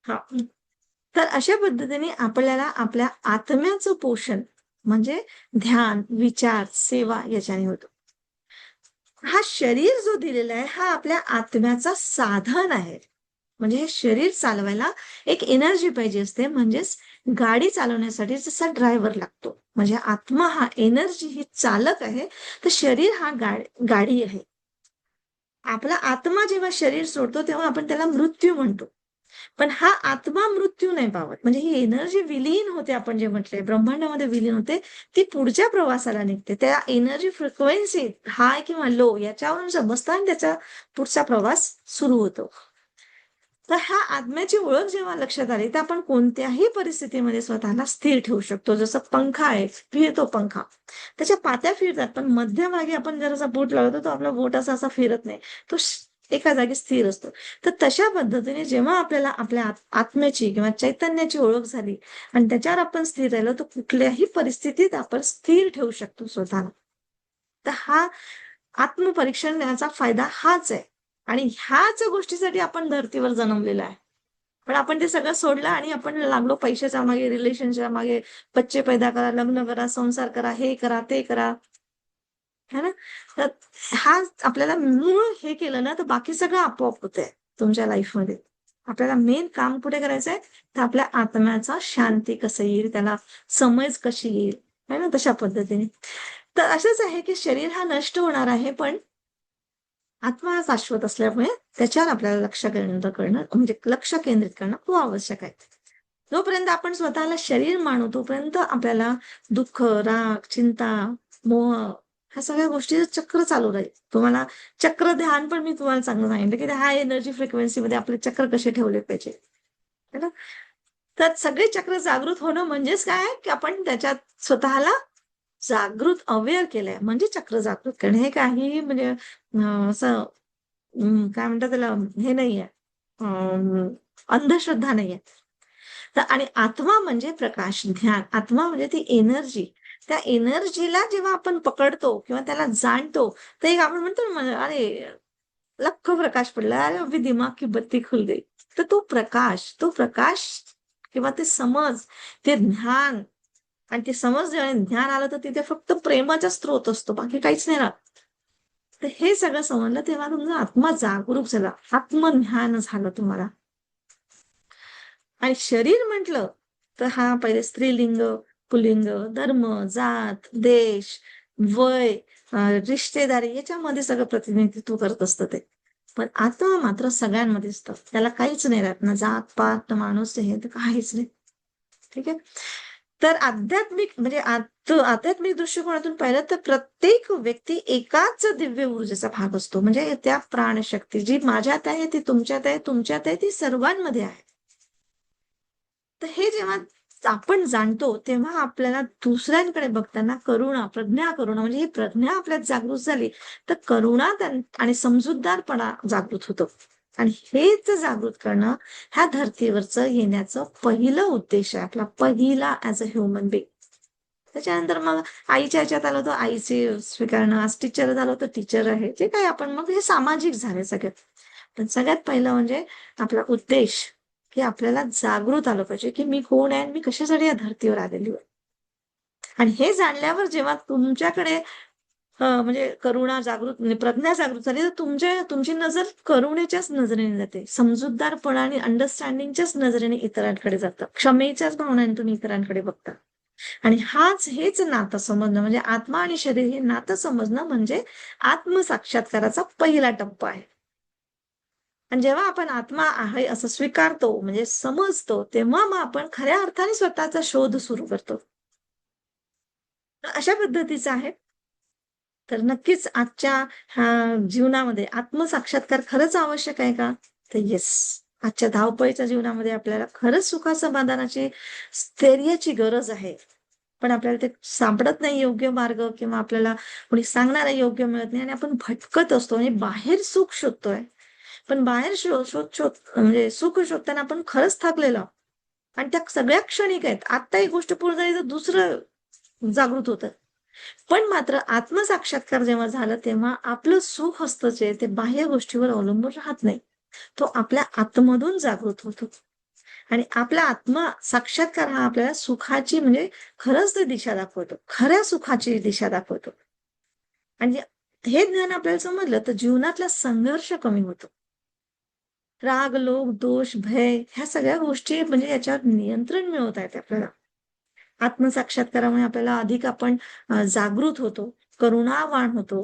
Speaker 1: हां. तर अशा पद्धतीने आपल्याला आपल्या आत्म्याचं पोषण म्हणजे ध्यान, विचार, सेवा याच्याने होतं. हा शरीर जो दिलेला आहे, हा आपल्या आत्म्याचा साधन आहे. म्हणजे हे शरीर चालवायला एक एनर्जी पाहिजे असते. म्हणजेच गाडी चालवण्यासाठी जसा ड्रायव्हर लागतो. म्हणजे आत्मा हा एनर्जी ही चालक आहे, तर शरीर हा गाडी आहे. आपला आत्मा जेव्हा शरीर सोडतो, तेव्हा आपण त्याला मृत्यू म्हणतो. पण हा आत्मा मृत्यू नाही पावत. म्हणजे ही एनर्जी विलीन होते, आपण जे म्हटलंय ब्रह्मांडामध्ये विलीन होते, ती पुढच्या प्रवासाला निघते. त्या एनर्जी फ्रिक्वेन्सी हाय किंवा लो याच्यावरून समजतं आणि त्याचा पुढचा प्रवास सुरू होतो. तर ह्या आत्म्याची ओळख जेव्हा लक्षात आली, तर आपण कोणत्याही परिस्थितीमध्ये स्वतःला स्थिर ठेवू शकतो. जसं पंखा आहे, फिरतो पंखा. त्याच्या पात्या फिरतात, पण मध्यभागी आपण जर असा बोट लावतो, तर आपला बोट असा फिरत नाही. तो एका जागी स्थिर असतो. तर तशा पद्धतीने जेव्हा आपल्याला आपल्या आत्म्याची किंवा चैतन्याची ओळख झाली आणि त्याच्यावर आपण स्थिर राहिलो, तर कुठल्याही परिस्थितीत आपण स्थिर ठेवू शकतो स्वतःला. तर हा आत्मपरीक्षणाचा फायदा हाच आहे. आणि ह्याच गोष्टीसाठी आपण धर्तीवर जन्मलेलो आहे. पण आपण ते सगळं सोडलं आणि आपण लागलो पैशाच्या मागे, रिलेशनच्या मागे, बच्चे पैदा करा, लग्न करा, संसार करा, हे करा, ते करा. है ना? तर हा आपल्याला मूळ हे केलं ना, तर बाकी सगळं आपोआप होतंय तुमच्या लाईफमध्ये. आपल्याला मेन काम कुठे करायचंय? तर आपल्या आत्म्याचा शांती कसं येईल, त्याला समज कशी येईल, है ना? तशा पद्धतीने. तर असंच आहे की शरीर हा नष्ट होणार आहे, पण आत्मा हा शाश्वत असल्यामुळे त्याच्यावर आपल्याला लक्ष केंद्र करणं म्हणजे लक्ष केंद्रित करणं खूप आवश्यक आहे. जोपर्यंत आपण स्वतःला शरीर मानू तोपर्यंत आपल्याला दुःख, राग, चिंता, मोह ह्या सगळ्या गोष्टी चक्र चालू राहील. तुम्हाला चक्र ध्यान पण मी तुम्हाला चांगलं सांगितलं की हाय एनर्जी फ्रिक्वेन्सी मध्ये आपले चक्र कसे ठेवले पाहिजे, है ना? तर सगळे चक्र जागृत होणं म्हणजेच काय की आपण त्याच्यात स्वतःला जागृत अवेअर केलंय म्हणजे चक्र जागृत करणे. हे काही म्हणजे असं काय म्हणतात त्याला, हे नाहीये, अंधश्रद्धा नाहीये. तर आणि आत्मा म्हणजे प्रकाश, ध्यान. आत्मा म्हणजे ती एनर्जी. त्या एनर्जीला जेव्हा आपण पकडतो किंवा त्याला जाणतो, तर एक आपण म्हणतो ना, अरे लख्ख प्रकाश पडला, अरे अभी दिमाग की बत्ती खुल गई. तर तो प्रकाश किंवा ते समज, ते ज्ञान आणि ते समज आणि ज्ञान आलं तर तिथे फक्त प्रेमाचा स्रोत असतो, बाकी काहीच नाही राहत. तर हे सगळं समजलं तेव्हा तुमचा आत्मा जागरूक झाला, आत्मज्ञान झालं तुम्हाला. आणि शरीर म्हटलं तर हा पहिले स्त्रीलिंग, पुल्लिंग, धर्म, जात, देश, वय, रिश्तेदारी याच्यामध्ये सगळं प्रतिनिधित्व करत असतं ते. पण आत्मा मात्र सगळ्यांमध्ये असतं, त्याला काहीच नाही राहत, ना जात पात ना माणूस हे तर काहीच नाही. ठीक आहे. तर आध्यात्मिक म्हणजे आध्यात्मिक दृष्टिकोनातून पाहिलं तर प्रत्येक व्यक्ती एकाच दिव्य ऊर्जेचा भाग असतो. म्हणजे त्या प्राणशक्ती जी माझ्यात आहे, ती तुमच्यात आहे, तुमच्यात आहे, ती सर्वांमध्ये आहे. तर हे जेव्हा आपण जाणतो तेव्हा आपल्याला दुसऱ्यांकडे बघताना प्रज्ञा करुणा म्हणजे ही प्रज्ञा आपल्यात जागृत झाली तर करुणा आणि समजूतदारपणा जागृत होतो. आणि हेच जागृत करणं ह्या धर्तीवरचं येण्याचं पहिलं उद्देश आहे आपला, पहिला ऍज अ ह्युमन बिंग. त्याच्यानंतर मग आईच्या ह्याच्यात आलो तर आईचे स्वीकारणं, आज टीचर झालो तर टीचर आहे, जे काही आपण मग हे सामाजिक झाले सगळ्यात. पण सगळ्यात पहिलं म्हणजे आपला उद्देश की आपल्याला जागृत आलं पाहिजे की मी कोण आहे, मी कशासाठी या धर्तीवर आलेली आहे. आणि हे जाणल्यावर जेव्हा तुमच्याकडे म्हणजे करुणा जागृत म्हणजे प्रज्ञा जागृत झाली तर तुमची नजर करुणेच्याच नजरेने जाते, समजूतदारपणा आणि अंडरस्टँडिंगच्याच नजरेने इतरांकडे जातं, क्षमेच्याच भावनाने तुम्ही इतरांकडे बघता. आणि हेच नातं समजणं म्हणजे आत्मा आणि शरीर हे नातं समजणं म्हणजे आत्मसाक्षात्काराचा पहिला टप्पा आहे. आणि जेव्हा आपण आत्मा आहे असं स्वीकारतो म्हणजे समजतो तेव्हा मग आपण खऱ्या अर्थाने स्वतःचा शोध सुरू करतो. अशा पद्धतीचं आहे. तर नक्कीच आजच्या जीवनामध्ये आत्मसाक्षात्कार खरंच आवश्यक आहे का? तर येस. आजच्या धावपळीच्या जीवनामध्ये आपल्याला खरंच सुखासमाधानाची, स्थैर्याची गरज आहे. पण आपल्याला ते सापडत नाही योग्य मार्ग किंवा आपल्याला कोणी सांगणारा योग्य मिळत नाही आणि आपण भटकत असतो आणि बाहेर सुख शोधतोय. पण बाहेर म्हणजे सुख शोधताना आपण खरंच थकलेलो आहोत. आणि त्या सगळ्या क्षणिक आहेत. आत्ता एक गोष्ट पूर्ण झाली तर दुसरं जागृत होतं. पण मात्र आत्मसाक्षात्कार जेव्हा झालं तेव्हा आपलं सुख असतं जे ते बाह्य गोष्टीवर अवलंबून राहत नाही. तो आपल्या आतमधून जागृत होतो. आणि आपला आत्मा साक्षात्कार हा आपल्याला सुखाची म्हणजे खरंच ते दिशा दाखवतो. खऱ्या सुखाची दिशा दाखवतो. आणि हे ज्ञान आपल्याला समजलं तर जीवनातला संघर्ष कमी होतो. राग, लोभ, दोष, भय ह्या सगळ्या गोष्टी म्हणजे याच्यावर नियंत्रण मिळवता येते आपल्याला. आत्मसाक्षात्कारामुळे आपल्याला अधिक आपण जागृत होतो, करुणावान होतो.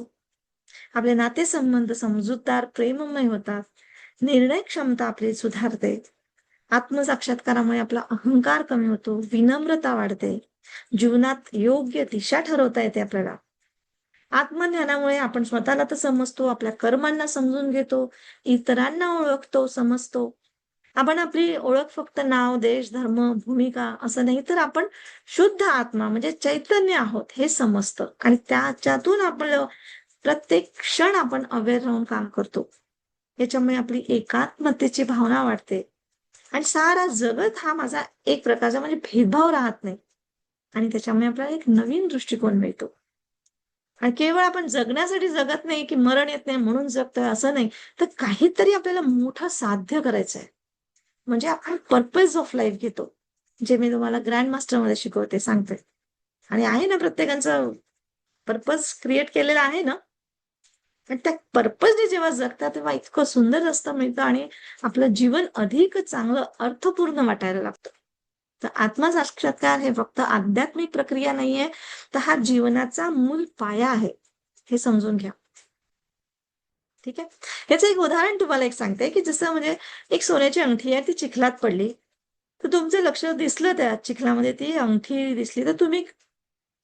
Speaker 1: आपले नातेसंबंध समजूतदार, प्रेममय होतात. निर्णय क्षमता आपली सुधारते. आत्मसाक्षात्कारामुळे आपला अहंकार कमी होतो, विनम्रता वाढते. जीवनात योग्य दिशा ठरवता येते आपल्याला. आत्मज्ञानामुळे आपण स्वतःला तर समजतो, आपल्या कर्मांना समजून घेतो, इतरांना ओळखतो, समजतो. आपण आपली ओळख फक्त नाव, देश, धर्म, भूमिका असं नाही तर आपण शुद्ध आत्मा म्हणजे चैतन्य आहोत हे समजतं. आणि त्याच्यातून आपलं प्रत्येक क्षण आपण अवेअर राहून काम करतो. याच्यामुळे आपली एकात्मतेची भावना वाढते. आणि सारा जगत हा माझा एक प्रकारचा म्हणजे भेदभाव राहत नाही. आणि त्याच्यामुळे आपल्याला एक नवीन दृष्टिकोन मिळतो. आणि केवळ आपण जगण्यासाठी जगत नाही की मरण येत नाही म्हणून जगतोय असं नाही, तर काहीतरी आपल्याला मोठं साध्य करायचं आहे. म्हणजे आपण पर्पज ऑफ लाईफ घेतो, जे मी तुम्हाला ग्रँड मास्टर मध्ये शिकवते सांगते. आणि आहे ना प्रत्येकाचं पर्पज क्रिएट केलेलं आहे ना. आणि त्या पर्पजने जेव्हा जगतात तेव्हा इतकं सुंदर रस्ता मिळतं आणि आपलं जीवन अधिक चांगलं अर्थपूर्ण वाटायला लागतं. तर आत्मसाक्षात्कार हे फक्त आध्यात्मिक प्रक्रिया नाहीये, तर हा जीवनाचा मूल पाया आहे, हे समजून घ्या. ठीक आहे. ह्याचं एक उदाहरण तुम्हाला एक सांगते, की जसं म्हणजे एक सोन्याची अंगठी आहे, ती चिखलात पडली. तर तुमचं लक्ष दिसलं त्या चिखलामध्ये ती अंगठी दिसली, तर तुम्ही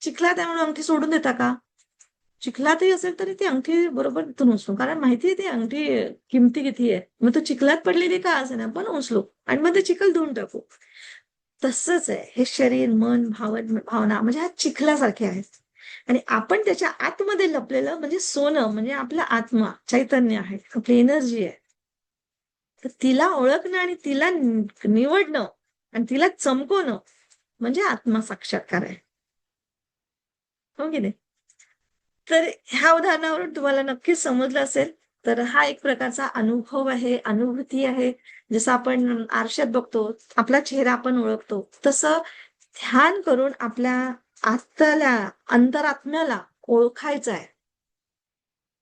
Speaker 1: चिखलात आहे म्हणून अंगठी सोडून देता का? चिखलातही असेल तरी ती अंगठी बरोबर तिथून उचलू, कारण माहितीये ती अंगठी किमती किती आहे. मग तो चिखलात पडलेली का असेना पण उचलू आणि मग ते चिखल धुवून टाकू. तसंच आहे हे शरीर, मन, भावना म्हणजे ह्या चिखलासारखे आहेत. आणि आपण त्याच्या आतमध्ये लपलेलं म्हणजे सोनं म्हणजे आपला आत्मा, चैतन्य आहे, आपली एनर्जी आहे. तर तिला ओळखणं आणि तिला निवडणं आणि तिला चमकवणं म्हणजे आत्मा साक्षात्कार आहे. हो की नाही? तर ह्या उदाहरणावरून तुम्हाला नक्कीच समजलं असेल. तर हा एक प्रकारचा अनुभव आहे, अनुभूती आहे. जसं आपण आरशात बघतो, आपला चेहरा आपण ओळखतो. तसं ध्यान करून आपल्या आतल्या अंतरात्म्याला ओळखायचं आहे.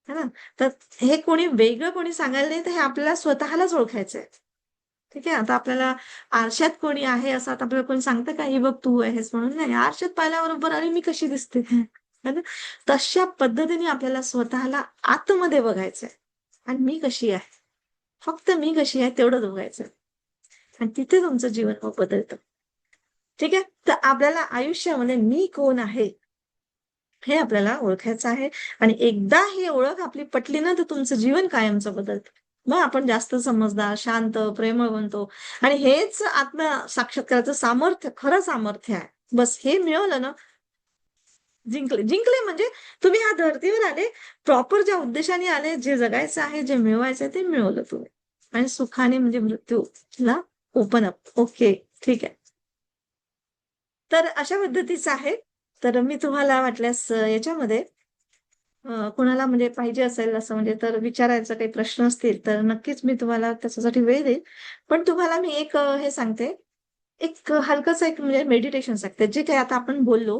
Speaker 1: है ना? तर हे कोणी वेगळं कोणी सांगायला नाही, तर हे आपल्याला स्वतःलाच ओळखायचंय. ठीक आहे. आता आपल्याला आरशात कोणी आहे असं आता आपल्याला कोणी सांगतं का, "ही बघ तू आहेस" म्हणून? नाही. आरशात पाहिल्याबरोबर "अरे मी कशी दिसते?" है ना? तशा पद्धतीने आपल्याला स्वतःला आतमध्ये बघायचंय आणि मी कशी आहे? फक्त मी कशी आहे तेवढंच बघायचं आणि तिथे तुमचं जीवन मग बदलतं. ठीक आहे? तर आपल्याला आयुष्यामध्ये मी कोण आहे? हे आपल्याला ओळखायचं आहे आणि एकदा ही ओळख आपली पटली ना, तर तुमचं जीवन कायमचं बदलतं. मग आपण जास्त समजदार, शांत, प्रेमळ बनतो आणि हेच आत्मसाक्षात्काराचं सामर्थ्य, खरं सामर्थ्य आहे. बस हे मिळवलं ना, जिंकले. जिंकले म्हणजे तुम्ही ह्या धर्तीवर आले, प्रॉपर ज्या उद्देशाने आले, जे जगायचं आहे, जे मिळवायचं ते मिळवलं तुम्ही आणि सुखाने म्हणजे मृत्यूला ओपन अप. ओके, ठीक आहे. तर अशा पद्धतीचं आहे. तर मी तुम्हाला वाटल्यास याच्यामध्ये कोणाला म्हणजे पाहिजे असेल असं म्हणजे तर विचारायचं काही प्रश्न असतील, तर नक्कीच मी तुम्हाला त्याच्यासाठी वेळ देईल. पण तुम्हाला मी एक हे सांगते, एक हलकंसं एक म्हणजे मेडिटेशन सांगते. जे काही आता आपण बोललो,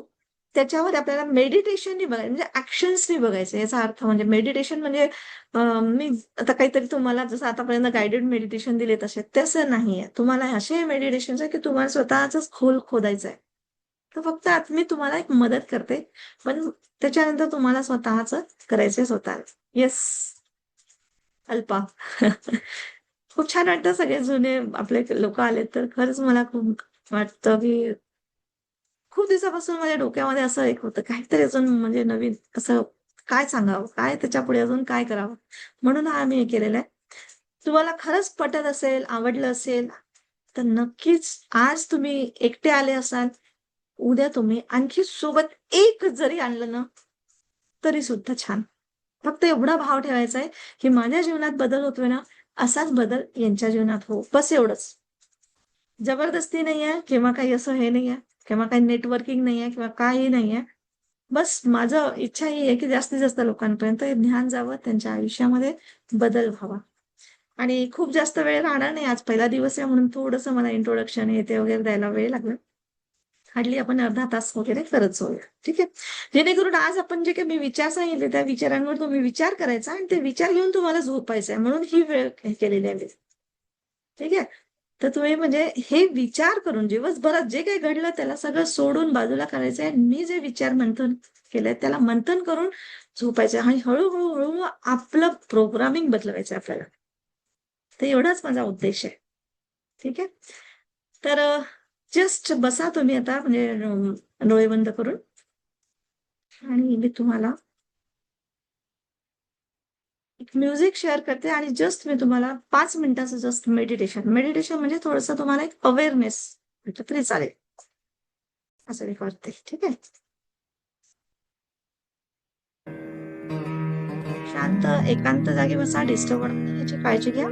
Speaker 1: त्याच्यावर आपल्याला मेडिटेशननी बघायचं म्हणजे ॲक्शन्सनी बघायचं. याचा अर्थ म्हणजे मेडिटेशन म्हणजे मी आता काहीतरी तुम्हाला जसं आतापर्यंत गाईडेड मेडिटेशन दिले तसे, तसं नाहीये. तुम्हाला असे मेडिटेशन्स आहे, की तुम्हाला स्वतःचंच खोल खोदायचं आहे. तर फक्त आता मी तुम्हाला एक मदत करते. पण त्याच्यानंतर तुम्हाला स्वतःचं करायचंय स्वतःला. येस, अल्पा. खूप छान वाटतं सगळे जुने आपले लोकं आलेत तर खरंच मला खूप वाटतं, की खूप दिवसापासून माझ्या डोक्यामध्ये असं एक होतं काहीतरी अजून म्हणजे नवीन असं काय सांगावं? काय त्याच्यापुढे अजून काय करावं? म्हणून हा मी हे केलेला आहे. तुम्हाला खरंच पटत असेल, आवडलं असेल, तर नक्कीच आज तुम्ही एकटे आले असाल, उद्या तुम्ही आणखी सोबत एक जरी आणलं ना, तरी सुद्धा छान. फक्त एवढा भाव ठेवायचा आहे, की माझ्या जीवनात बदल होतोय ना, असाच बदल यांच्या जीवनात हो. बस एवढंच. जबरदस्ती नाहीये किंवा काही असं हे नाहीये किंवा काही नेटवर्किंग नाहीये किंवा काही नाहीये. बस माझं इच्छा ही आहे, की जास्तीत जास्त लोकांपर्यंत हे ज्ञान जावं, त्यांच्या आयुष्यामध्ये बदल व्हावा. आणि खूप जास्त वेळ राहणार नाही. आज पहिला दिवस आहे म्हणून थोडंसं मला इंट्रोडक्शन हे ते वगैरे द्यायला वेळ लागला. हार्डली आपण अर्धा तास वगैरे करत जाऊया. ठीक आहे. जेणेकरून आज आपण जे काही मी विचार सांगितले, त्या विचारांवर तुम्ही विचार करायचा आणि ते विचार घेऊन तुम्हाला झोपायचं आहे. म्हणून ही वेळ हे केलेली आहे मी. ठीक आहे. तर तुम्ही म्हणजे हे विचार करून दिवसभरात जे काही घडलं त्याला सगळं सोडून बाजूला करायचं आहे. मी जे विचार मंथन केलंय त्याला मंथन करून झोपायचं आणि हळू-हळू, हळू आपलं प्रोग्रामिंग बदलवायचं आपल्याला. तर एवढाच माझा उद्देश आहे. ठीक आहे. तर जस्ट बसा तुम्ही आता म्हणजे डोळे बंद करून आणि मी तुम्हाला एक म्युझिक शेअर करते आणि जस्ट मी तुम्हाला 5 मिनिटाचं जस्ट मेडिटेशन मेडिटेशन म्हणजे थोडंसं तुम्हाला एक अवेअरनेस म्हटलं तरी चालेल. असं मी करते. ठीक आहे. शांत एकांत जागी बसा, डिस्टर्ब होणार नाही याची काळजी घ्या.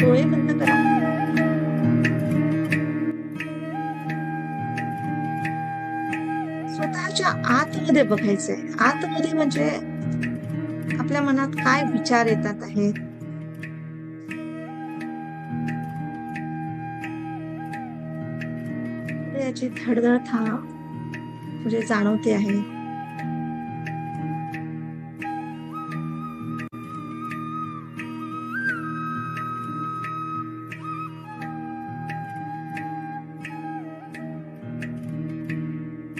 Speaker 1: डोळे बंद करा. स्वतःच्या आतमध्ये बघायचंय. आतमध्ये म्हणजे आपल्या मनात काय विचार येतात आहेत. हृदयाची धडधड थांबवा. म्हणजे जाणवते आहे.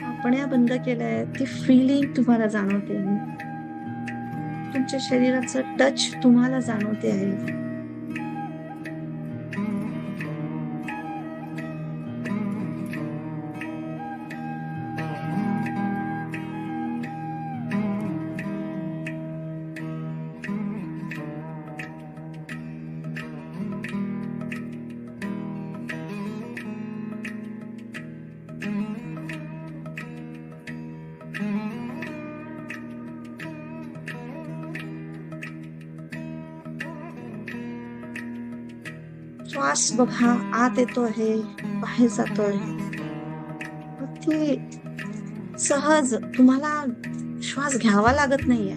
Speaker 1: पापण्या बंद केल्याय, ती फिलिंग तुम्हाला जाणवते आहे. तुमच्या शरीराचं टच तुम्हाला जाणवते आहे. श्वास बघा, आत येतो आहे, बाहेर जातो आहे. अगदी सहज तुम्हाला श्वास घ्यावा लागत नाहीये.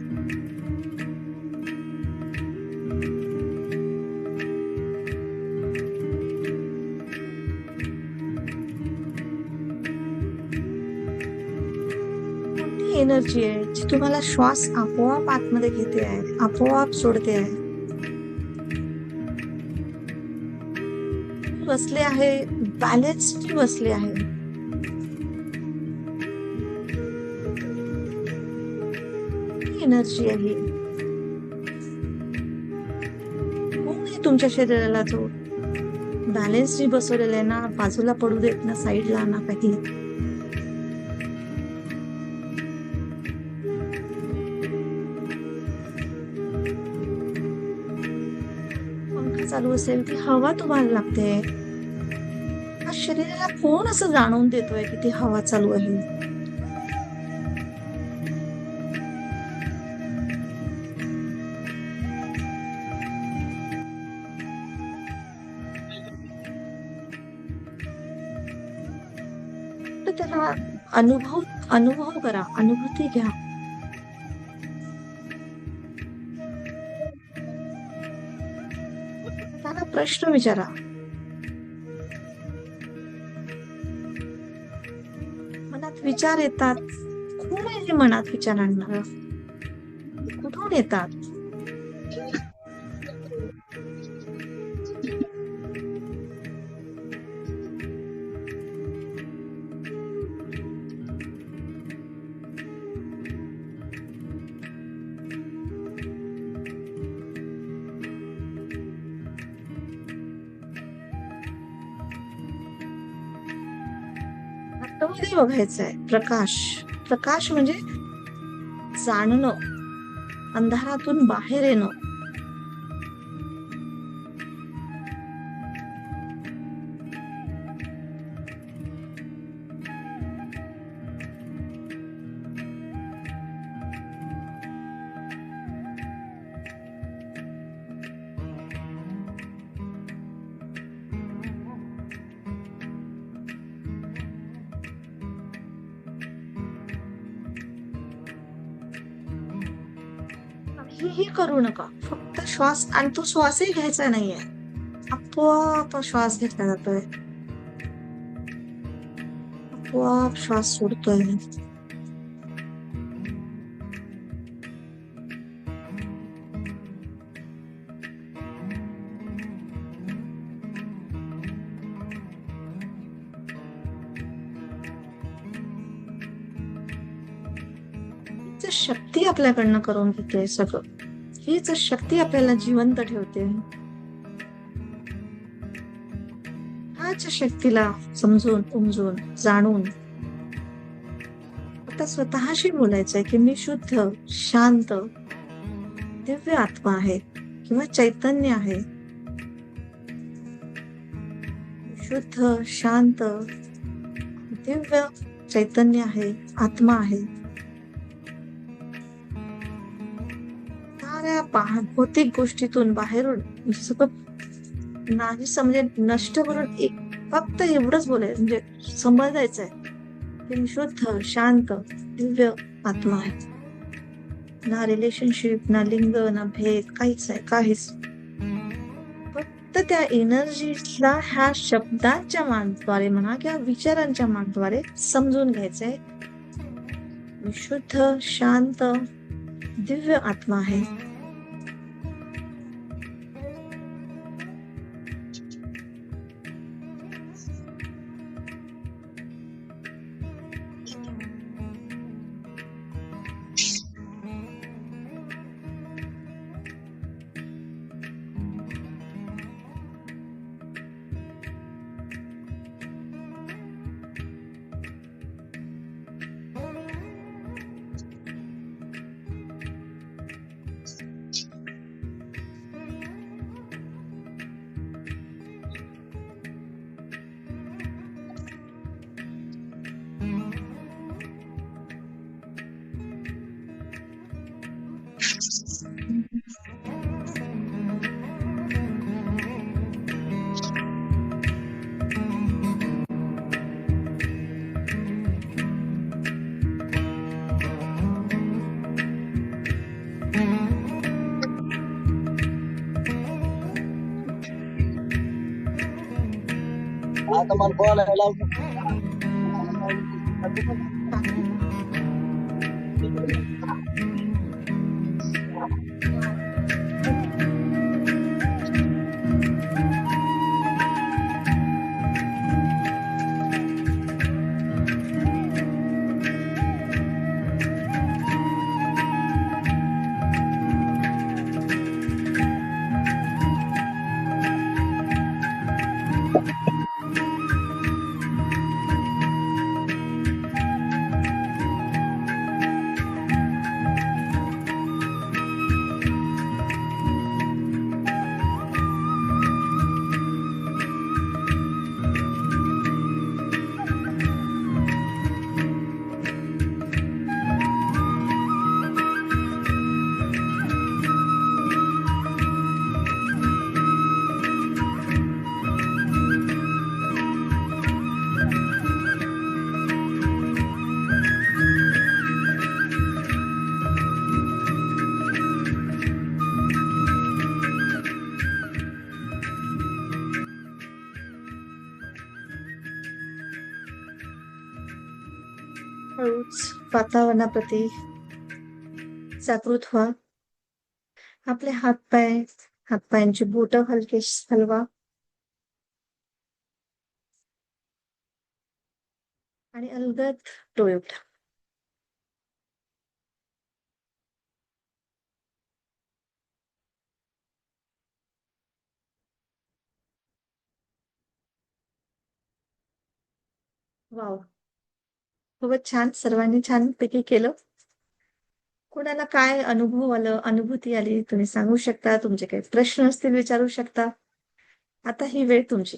Speaker 1: मोठी एनर्जी आहे जी तुम्हाला श्वास आपोआप आतमध्ये घेते आहे, आपोआप सोडते आहे. बसले आहे, बॅलन्स्ड बसले आहे. एनर्जी आहे तुमच्या शरीराला जो बॅलन्सनी बसवलेला आहे ना, बाजूला पडू देत ना, साईडला ना काही. पंखा चालू असेल ती हवा तुम्हाला लागते. शरीराला कोण असं जाणवून देतोय की ती हवा चालू आहे. तर त्याला अनुभव करा, अनुभूती घ्या. त्याला प्रश्न विचारा. मनात विचार येतात, कोण आहे हे मनात विचार आणणार, कुठून येतात. आतमध्ये बघायचंय. प्रकाश, प्रकाश म्हणजे जाणणं, अंधारातून बाहेर येणं. काहीही करू नका, फक्त श्वास. आणि तो श्वासही घ्यायचा नाहीये, आपोआप श्वास घेतला जातोय, आपोआप श्वास सोडतोय. शक्ती आपल्याकडनं करून घेते सगळं. हीच शक्ती आपल्याला जिवंत ठेवते. ह्याच शक्तीला समजून, उमजून, जाणून आता स्वतःशी बोलायचंय की मी शुद्ध, शांत, दिव्य आत्मा आहे किंवा चैतन्य आहे. शुद्ध, शांत, दिव्य चैतन्य आहे, आत्मा आहे. भौतिक गोष्टीतून बाहेरून सगळं नाही समजे नष्ट करून एक फक्त एवढंच बोलायचं, म्हणजे समजायचंय की मी शुद्ध, शांत, दिव्य आत्मा आहे. ना रिलेशनशिप, ना लिंग, ना भेद, काहीच आहे, काहीच. फक्त त्या एनर्जीला ह्या शब्दांच्या मार्गाद्वारे म्हणा किंवा विचारांच्या मार्गाद्वारे समजून घ्यायचंय मी शुद्ध, शांत, दिव्य आत्मा आहे.
Speaker 2: आता मला बोलायला
Speaker 1: हळूच वातावरणाप्रती जागृत व्हा. आपले हातपायांची बोट हलके हलवा आणि अलगद डोळे उघडा. वाव, खूपच छान. सर्वांनी छानपैकी केलं. कोणाला काय अनुभव आलं, अनुभूती आली, तुम्ही सांगू शकता. तुमचे काही प्रश्न असतील विचारू शकता. आता ही वेळ तुमची.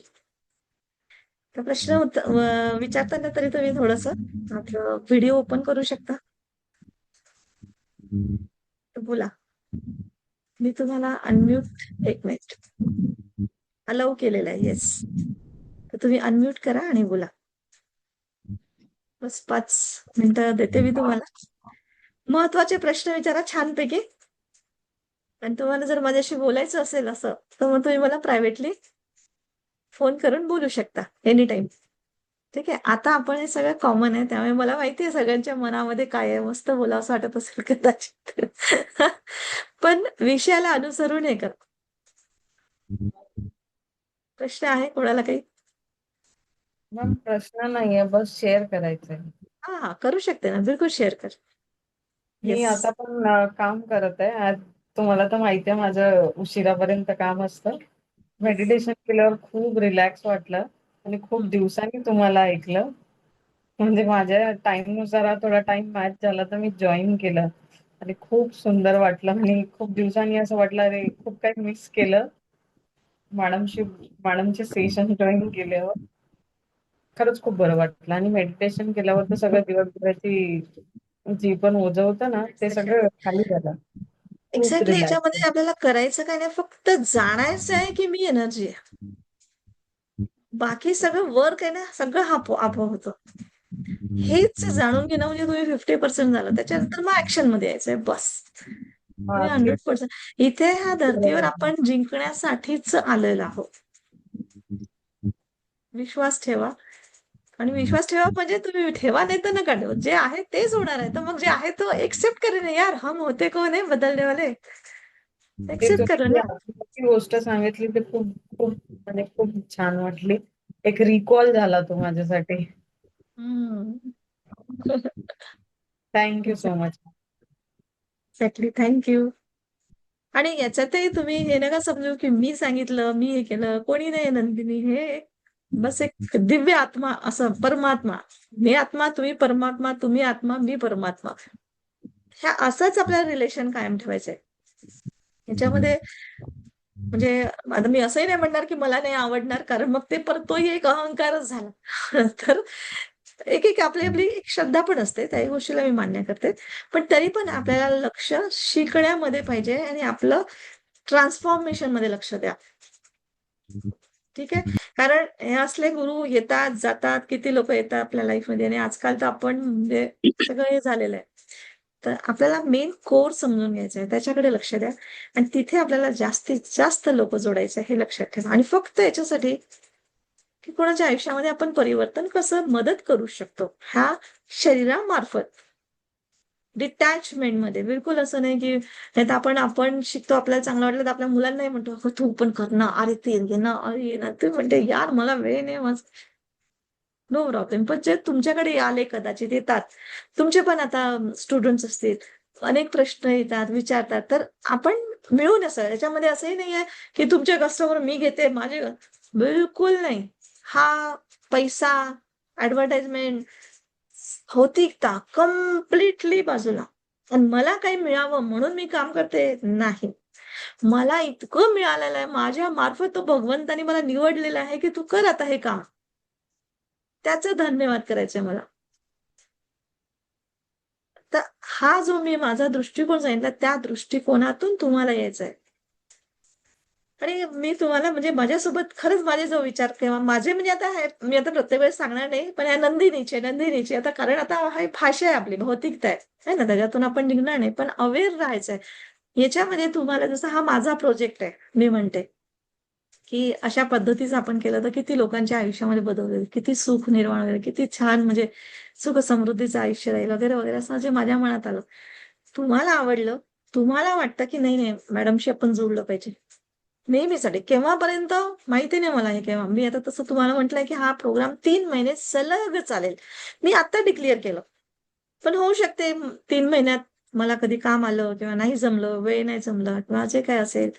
Speaker 1: तर प्रश्न विचारताना तरी तुम्ही थोडस आपलं व्हिडिओ ओपन करू शकता. तर बोला. मी तुम्हाला अनम्यूट, एक मिनिट, अलाउ केलेलं आहे. येस, तर तुम्ही अनम्यूट करा आणि बोला. बस 5 मिनिटं देते मी तुम्हाला. महत्वाचे प्रश्न विचारा छानपैकी. आणि तुम्हाला जर माझ्याशी बोलायचं असेल असं, तर मग तुम्ही मला प्रायव्हेटली फोन करून बोलू शकता एनी टाइम. ठीक आहे. आता आपण हे सगळं कॉमन आहे, त्यामुळे मला माहिती आहे सगळ्यांच्या मनामध्ये काय आहे. मस्त बोलावं असं वाटत असेल कदाचित. पण विषयाला अनुसरून हे करा. प्रश्न आहे कोणाला काही?
Speaker 3: मॅम प्रश्न नाहीये, बस शेअर करायचंय.
Speaker 1: हा हा, करू शकते ना, बिलकुल शेअर कर.
Speaker 3: मी
Speaker 1: येस.
Speaker 3: आता पण काम करत आहे. आज तुम्हाला तर माहिती आहे माझं उशिरापर्यंत काम असतं. मेडिटेशन केल्यावर खूप रिलॅक्स वाटलं आणि खूप दिवसांनी तुम्हाला ऐकलं. म्हणजे माझ्या टाइमनुसार थोडा टाइम मॅच झाला तर मी जॉईन केलं आणि खूप सुंदर वाटलं आणि खूप दिवसांनी असं वाटलं अरे खूप काही मिस केलं. मॅडमचे सेशन जॉईन केल्यावर खरंच खूप बरं वाटलं आणि मेडिटेशन केल्यावर तर सगळं दिवसभराची जी पण ओझं होतं ना ते सगळं खाली झालं. खूप
Speaker 1: एक्झॅक्टली.
Speaker 3: रिलॅक्स.
Speaker 1: याच्यामध्ये आपल्याला करायचं काय नाही, फक्त जाणायचं आहे की मी एनर्जी आहे. बाकी सगळं वर्क आहे ना, सगळं आपोआप होतं. हेच जाणून घेणं म्हणजे तुम्ही 50% झालं. त्याच्यानंतर मग ऍक्शन मध्ये यायचंय बस. तुम्ही
Speaker 3: हा तेच
Speaker 1: 100%. इथे ह्या धर्तीवर आपण जिंकण्यासाठीच आलेलो आहोत. विश्वास ठेवा. आणि विश्वास ठेवा म्हणजे तुम्ही ठेवा नाही तर नका ठेवू. जे आहे तेच होणार आहे. तर मग जे आहे तो एक्सेप्ट करेन यार, हम होते कौन है बदलने वाले.
Speaker 3: ती
Speaker 1: एक्सेप्ट करो
Speaker 3: तुम्ही
Speaker 1: ना.
Speaker 3: आत्महत्येची गोष्ट सांगितली ते खूप खूप म्हणजे खूप छान वाटली. एक रिकॉल झाला तो माझ्यासाठी.
Speaker 1: हम्म.
Speaker 3: Thank you so much.
Speaker 1: Exactly. Thank you. आणि याच्यातही तुम्ही हे नका समजू की मी सांगितलं, मी हे केलं. कोणी नाही नंदिनी. हे बस एक दिव्य आत्मा, असं परमात्मा. मी आत्मा, तुम्ही परमात्मा, तुम्ही आत्मा, मी परमात्मा. ह्या असंच आपल्याला रिलेशन कायम ठेवायचंय. याच्यामध्ये म्हणजे आता मी असंही नाही म्हणणार की मला नाही आवडणार, कारण मग ते परत तोही एक अहंकारच झाला. तर एक एक आपली आपली एक श्रद्धा पण असते, त्याही गोष्टीला मी मान्य करते. पण तरी पण आपल्याला लक्ष शिकण्यामध्ये पाहिजे आणि आपलं ट्रान्सफॉर्मेशन मध्ये लक्ष द्या. ठीक आहे. कारण हे असले गुरु येतात जातात, किती लोक येतात आपल्या लाईफमध्ये, आणि आजकाल तर आपण म्हणजे सगळं हे झालेलं आहे. तर आपल्याला मेन कोर समजून घ्यायचं आहे, त्याच्याकडे लक्ष द्या. आणि तिथे आपल्याला जास्तीत जास्त लोक जोडायचे हे लक्षात ठेवा. आणि फक्त याच्यासाठी की कोणाच्या आयुष्यामध्ये आपण परिवर्तन कसं मदत करू शकतो, ह्या शरीरामार्फत, डिटॅचमेंट मध्ये. बिलकुल असं नाही की नाही तर आपण शिकतो, आपल्याला चांगलं वाटलं तर आपल्या मुलांना नाही म्हणतो "अगं, तू पण कर ना, अरे ते घे ना, अरे ये ना", ते म्हणते यार मला वेळ नाही, माझं नो प्रॉब्लेम. पण जे तुमच्याकडे आले, कदाचित येतात, तुमचे पण आता स्टुडंट्स असतील, अनेक प्रश्न येतात, विचारतात, तर आपण मिळून असं याच्यामध्ये असंही नाही आहे की तुमचे कस्टमर मी घेते, माझे बिलकुल नाही. हा पैसा, ऍडव्हर्टाइजमेंट, भौतिकता कम्प्लिटली बाजूला. आणि मला काही मिळावं म्हणून मी काम करते नाही. मला इतकं मिळालेलं आहे माझ्या मार्फत, तो भगवंतानी मला निवडलेलं आहे की तू कर आता हे काम. त्याचं धन्यवाद करायचंय मला. तर हा जो मी माझा दृष्टिकोन सांगितला, त्या दृष्टिकोनातून तुम्हाला यायचंय. आणि मी तुम्हाला म्हणजे माझ्यासोबत खरंच माझे जो विचार किंवा माझे म्हणजे आता मी आता प्रत्येक वेळेस सांगणार नाही, पण या नंदिनीचे आता, कारण आता हा भाषा आहे आपली, भौतिकता आहे ना, त्याच्यातून आपण निघणार नाही, पण अवेअर राहायचंय. याच्यामध्ये तुम्हाला जसं हा माझा प्रोजेक्ट आहे, मी म्हणते की अशा पद्धतीचं आपण केलं तर किती लोकांच्या आयुष्यामध्ये बदल होईल, किती सुख निर्माण होईल, किती छान म्हणजे सुख समृद्धीचं आयुष्य राहील वगैरे वगैरे, असं जे माझ्या मनात आलं. तुम्हाला आवडलं, तुम्हाला वाटतं की नाही नाही मॅडमशी आपण जोडलं पाहिजे नेहमीसाठी, केव्हापर्यंत माहिती नाही मला. हे केव्हा, मी आता तसं तुम्हाला म्हटलंय की हा प्रोग्राम 3 महिने सलग चालेल. मी आता डिक्लेअर केलं, पण होऊ शकते 3 महिन्यात मला कधी काम आलं किंवा नाही जमलं, वेळ नाही जमलं किंवा जे काय असेल,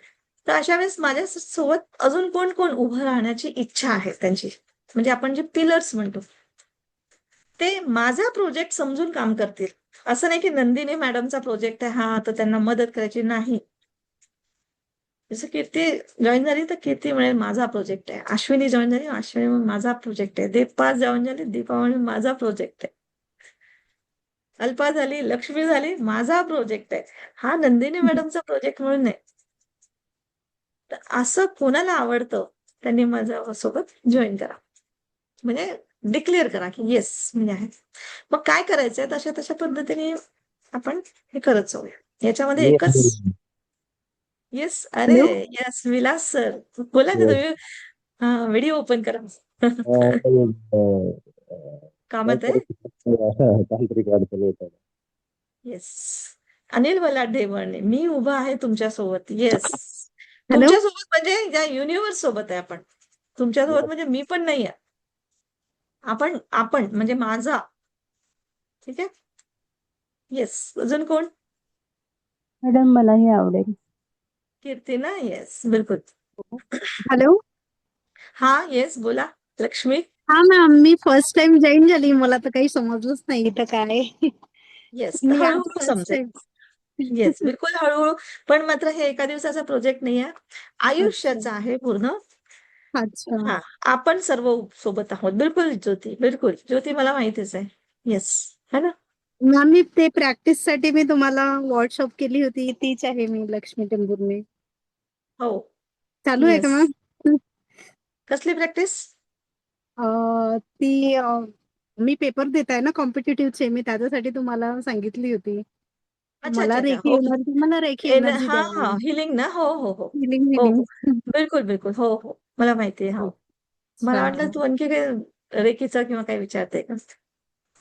Speaker 1: तर अशा वेळेस माझ्या सोबत अजून कोण कोण उभं राहण्याची इच्छा आहे त्यांची, म्हणजे आपण जे पिलर्स म्हणतो, ते माझा प्रोजेक्ट समजून काम करतील. असं नाही की नंदिनी मॅडमचा प्रोजेक्ट आहे हा, तर त्यांना मदत करायची नाही. जसं कीर्ती जॉईन झाली तर कीर्ती म्हणेल माझा प्रोजेक्ट आहे, अश्विनी जॉईन झाली अश्विनी म्हणून माझा प्रोजेक्ट आहे, दीपा जॉईन झाली दीपा म्हणून माझा प्रोजेक्ट आहे, अल्पा झाली, लक्ष्मी झाली, माझा प्रोजेक्ट आहे. हा नंदिनी मॅडमचा प्रोजेक्ट म्हणून नाही. तर असं कोणाला आवडतं त्यांनी माझ्या सोबत जॉईन करा, म्हणजे डिक्लेअर करा की येस मी आहे. मग काय करायचंय तशा तशा पद्धतीने आपण हे करत जाऊया. याच्यामध्ये
Speaker 2: मी
Speaker 1: एकच येस, अरे
Speaker 4: हॅलो.
Speaker 1: येस विलास सर, बोला ना तुम्ही. हा, व्हिडिओ ओपन करा. कामात आहे.
Speaker 2: तांत्रिक अडचण येतात.
Speaker 1: येस. अनिल बलाढे म्हणे मी उभा आहे तुमच्या सोबत. Yes,
Speaker 4: hello.
Speaker 1: तुमच्या सोबत म्हणजे या युनिव्हर्स सोबत आहे आपण. तुमच्या सोबत म्हणजे मी पण नाही आहे, आपण आपण म्हणजे माझा. ठीक आहे. येस. अजून कोण?
Speaker 4: मॅडम मला हे आवडेल.
Speaker 1: कीर्ती ना. येस, बिलकुल.
Speaker 4: हॅलो.
Speaker 1: हा, येस, बोला. लक्ष्मी.
Speaker 4: हा मॅम, मी फर्स्ट टाइम जॉईन झाली, मला तर काही समजलंच नाही इथं काय आहे.
Speaker 1: येस,
Speaker 4: मी आज
Speaker 1: हळूहळू
Speaker 4: फर्स्ट
Speaker 1: समजेल.
Speaker 4: टाइम.
Speaker 1: येस, बिलकुल हळूहळू. पण मात्र हे एका दिवसाचा प्रोजेक्ट नाही आहे,
Speaker 4: अच्छा.
Speaker 1: आयुष्याचा आहे पूर्ण.
Speaker 4: अच्छा.
Speaker 1: हा, आपण सर्व सोबत आहोत. बिलकुल ज्योती, बिलकुल ज्योती, मला माहितीच आहे. येस, है ना.
Speaker 4: मॅम, मी ते प्रॅक्टिस साठी मी तुम्हाला व्हॉट्सअप केली होती, तीच आहे मी, लक्ष्मी टेंभुर्णे.
Speaker 1: हो.
Speaker 4: चालू आहे का
Speaker 1: येस.
Speaker 4: मॅम?
Speaker 1: कसली प्रॅक्टिस?
Speaker 4: ती मी पेपर देत आहे ना कॉम्पिटेटिव्हचे, मी त्याच्यासाठी तुम्हाला सांगितली होती.
Speaker 1: अच्छा
Speaker 4: मला
Speaker 1: अच्छा अच्छा.
Speaker 4: रेखी
Speaker 1: ओके.
Speaker 4: एनर्जी, मला रेखी एनर्जी
Speaker 1: हा
Speaker 4: द्या
Speaker 1: हा,
Speaker 4: मॅम.
Speaker 1: हिलिंग ना. हो हो हो.
Speaker 4: हिलिंग
Speaker 1: हो
Speaker 4: हिलिंग.
Speaker 1: हो, बिलकुल बिलकुल. हो हो, मला माहिती आहे. हो, मला वाटलं
Speaker 4: अच्छा.
Speaker 1: तू आणखी काही रेकीचं किंवा काय विचारते का?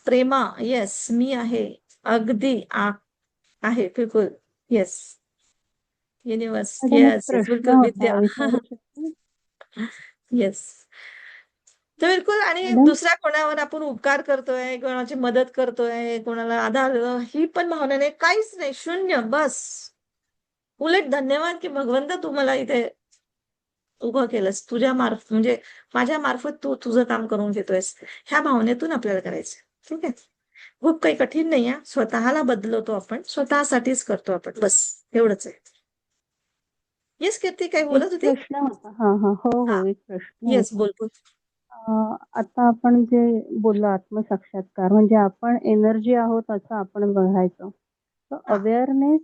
Speaker 1: प्रेमा, येस मी आहे. अगदी आहे बिलकुल. येस. युनिवर्स,
Speaker 5: मॅडम एक
Speaker 1: येस येस
Speaker 5: प्रश्न
Speaker 1: बिलकुल
Speaker 5: होता
Speaker 1: विद्या.
Speaker 5: विचारू शकते?
Speaker 1: येस. तर बिलकुल. आणि
Speaker 5: मॅडम
Speaker 1: दुसऱ्या कोणावर आपण उपकार करतोय, कोणाची मदत करतोय, कोणाला आधार, ही पण भावना नाही, काहीच नाही, शून्य बस. उलट धन्यवाद की भगवंत तू मला इथे उभं केलंस, तुझ्या मार्फत म्हणजे माझ्या मार्फत तू तुझं काम करून घेतोयस, ह्या भावनेतून आपल्याला करायचं. ठीक आहे. खूप काही कठीण नाही आहे. स्वतःला बदलवतो आपण, स्वतःसाठीच करतो आपण, बस एवढंच आहे. येस कीर्ती, काही
Speaker 5: एक
Speaker 1: बोलत होती?
Speaker 5: प्रश्न होता. हो
Speaker 1: हा.
Speaker 5: हो, एक प्रश्न
Speaker 1: येस,
Speaker 5: होता.
Speaker 1: बोल बोल.
Speaker 5: आता आपण जे बोललो आत्मसाक्षात्कार, म्हणजे आपण एनर्जी आहोत असं आपण बघायचं. तर
Speaker 1: हा
Speaker 5: अवेअरनेस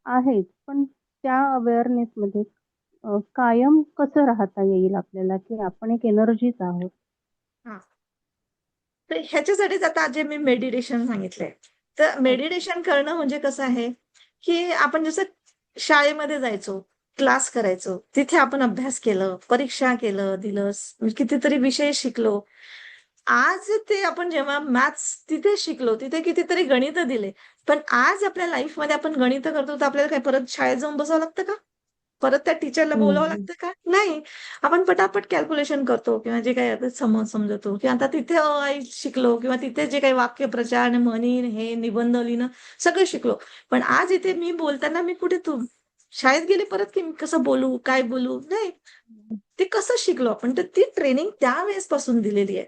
Speaker 5: आहेच, पण त्या अवेअरनेस मध्ये कायम कसं राहता येईल आपल्याला, की आपण एक एनर्जीच आहोत?
Speaker 1: हा. तर ह्याच्यासाठीच आता जे मी मेडिटेशन सांगितलंय, तर मेडिटेशन करणं म्हणजे कसं आहे, की आपण जसं शाळेमध्ये जायचो, क्लास करायचो, तिथे आपण अभ्यास केलं, परीक्षा दिलं, कितीतरी विषय शिकलो. आज ते आपण जेव्हा मॅथ्स तिथे शिकलो, तिथे कितीतरी गणित दिले, पण आज आपल्या लाईफमध्ये आपण गणित करतो, तर आपल्याला काय परत शाळेत जाऊन बसावं लागतं का? परत त्या टीचरला बोलावं
Speaker 5: हम्म.
Speaker 1: लागतं का? नाही. आपण पटापट कॅल्क्युलेशन करतो किंवा जे काही आता समजतो, की आता तिथे शिकलो किंवा तिथे जे काही वाक्यप्रचार, म्हणी, हे निबंध लिहिणं सगळं शिकलो. पण आज इथे मी बोलताना मी कुठे शाळेत गेले परत, की मी कसं बोलू, काय बोलू? नाही. ते कसं शिकलो आपण, तर ती ट्रेनिंग त्यावेळेस पासून दिलेली आहे.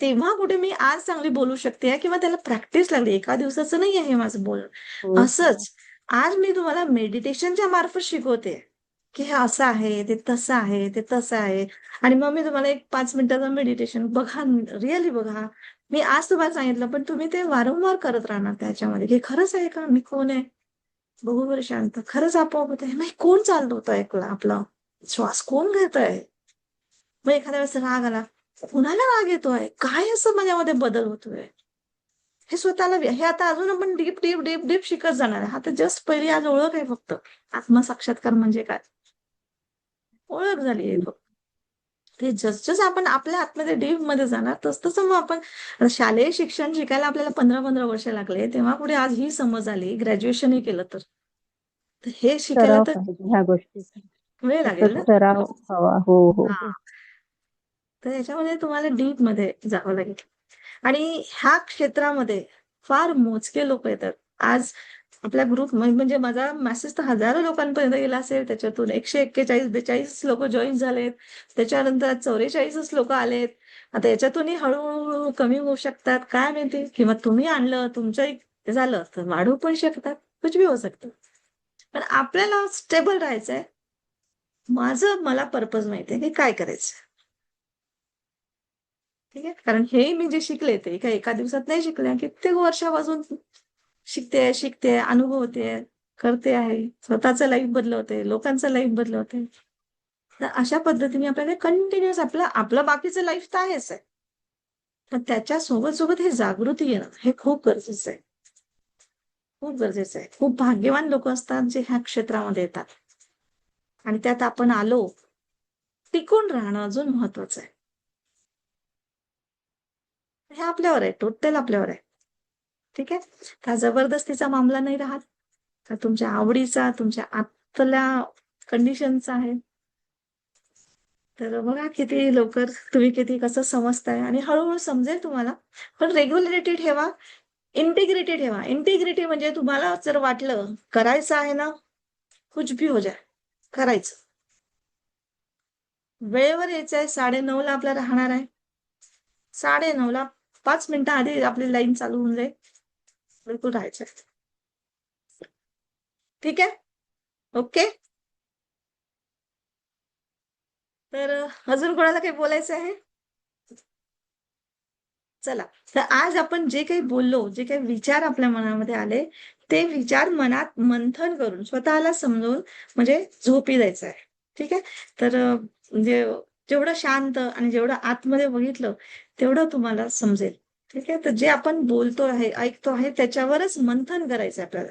Speaker 1: तेव्हा कुठे मी आज चांगली बोलू शकते किंवा त्याला प्रॅक्टिस लागली. एका दिवसाचं नाही आहे माझं बोलणं.
Speaker 5: हो.
Speaker 1: असंच आज मी तुम्हाला मेडिटेशनच्या मार्फत शिकवते, की हे असं आहे, ते तसं आहे, ते तसं आहे. आणि मग मी तुम्हाला एक 5 मिनिटाचं मेडिटेशन बघा, रिअली बघा. मी आज तुम्हाला सांगितलं, पण तुम्ही ते वारंवार करत राहणार त्याच्यामध्ये. हे खरंच आहे का? मी कोण आहे? बघू बरं शांत. खरंच आपोआप होतंय. नाही, कोण चालत होतं आपला श्वास कोण घेत आहे? मग एखाद्या वेळेस राग आला, कुणाला राग येतोय? काय असं माझ्यामध्ये बदल होतोय? हे स्वतःला हे आता अजून आपण डीप डीप डीप डीप शिकत जाणार आहे. हा तर जस्ट पहिली आज ओळख आहे फक्त. आत्मसाक्षात्कार म्हणजे काय? ओळख झाली आहे फक्त. ते जसजस आपण आपल्या आतमध्ये डीप मध्ये जाणार, तसं मग आपण शालेय शिक्षण शिकायला आपल्याला 15-15 वर्ष लागले, तेव्हा पुढे आज ही समज आली, ग्रॅज्युएशनही केलं तर. तर हे शिकायला
Speaker 5: सराव
Speaker 1: तर
Speaker 5: पाहिजे ह्या गोष्टीचा.
Speaker 1: वेळ लागेल
Speaker 5: सतत
Speaker 1: ना.
Speaker 5: सराव हवा. हो हो
Speaker 1: हा.
Speaker 5: हो.
Speaker 1: तर याच्यामध्ये तुम्हाला डीप मध्ये जावं लागेल. आणि ह्या क्षेत्रामध्ये फार मोजके लोक येतात. आज आपल्या ग्रुप म्हणजे माझा मेसेज तर हजारो लोकांपर्यंत गेला असेल. त्याच्यातून 141-42 लोक जॉईन झालेत. त्याच्यानंतर 44 लोक आलेत. आता याच्यातूनही हळूहळू कमी होऊ शकतात, काय माहिती. किंवा तुम्ही आणलं, तुमचं झालं तर वाढू पण शकतात, कुछ भी हो सकतं. पण आपल्याला स्टेबल राहायचंय. मला पर्पज माहितीये की काय करायचं. ठीक आहे. कारण हे मी जे शिकले ते काही एका दिवसात नाही शिकले, कित्येक वर्षापासून शिकते, अनुभवते, करते आहे. स्वतःचं लाईफ बदलवते, लोकांचं लाईफ बदलवते. तर अशा पद्धतीने आपल्याला कंटिन्युअस आपलं बाकीचं लाईफ तर आहेच आहे. पण त्याच्या सोबत हे जागृती येणं हे खूप गरजेचं आहे. खूप गरजेचं आहे. खूप भाग्यवान लोक असतात जे ह्या क्षेत्रामध्ये येतात. आणि त्यात आपण आलो, टिकून राहणं अजून महत्वाचं आहे. हे आपल्यावर आहे, टोटल आपल्यावर आहे. ठीक आहे. हा जबरदस्तीचा मामला नाही राहत. तर तुमच्या आवडीचा, तुमच्या आतल्या कंडिशनचा आहे. तर बघा किती लवकर तुम्ही किती कसं समजताय आणि हळूहळू समजेल तुम्हाला. पण रेग्युलरिटी ठेवा, इंटिग्रिटी ठेवा. इंटिग्रिटी म्हणजे तुम्हाला जर वाटलं करायचं आहे ना, कुछ भी हो जाए, करायचं. वेळेवर यायचंय, 9:30ला आपला राहणार आहे. 9:30ला 5 मिनिटं आधी आपली लाईन चालू होऊन जाईल. बिलकुल राहायचंय. ठीक आहे. ओके. तर अजून कोणाला काही बोलायचं आहे? चला. तर आज आपण जे काही बोललो, जे काही विचार आपल्या मनामध्ये आले, ते विचार मनात मंथन करून स्वतःला समजून म्हणजे झोपी द्यायचं आहे. ठीक आहे. तर म्हणजे जेवढं शांत आणि जेवढं आतमध्ये बघितलं, तेवढं तुम्हाला समजेल. ठीक आहे. तर जे आपण बोलतो आहे, ऐकतो आहे, त्याच्यावरच मंथन करायचं आपल्याला.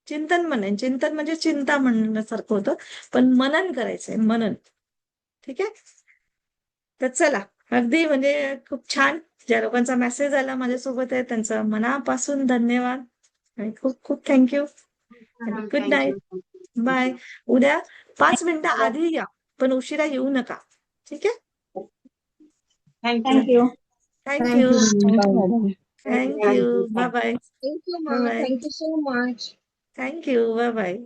Speaker 1: चिंतन म्हणेन, चिंतन म्हणजे चिंता म्हणण्यासारखं होतं, पण मनन करायचंय, मनन. ठीक आहे. तर चला, अगदी म्हणजे खूप छान. ज्या लोकांचा मेसेज आला माझ्यासोबत आहे त्यांचं मनापासून धन्यवाद आणि खूप खूप थँक्यू आणि गुड नाईट. बाय. उद्या 5 मिनिटं आधी या, पण उशिरा येऊ नका. ठीक आहे.
Speaker 3: Thank you.
Speaker 1: Thank you.
Speaker 5: Madam.
Speaker 1: Thank you. Bye bye.
Speaker 6: Thank you,
Speaker 1: bye
Speaker 6: Ma.
Speaker 1: Bye.
Speaker 6: Thank you so much.
Speaker 1: Thank you. Bye bye.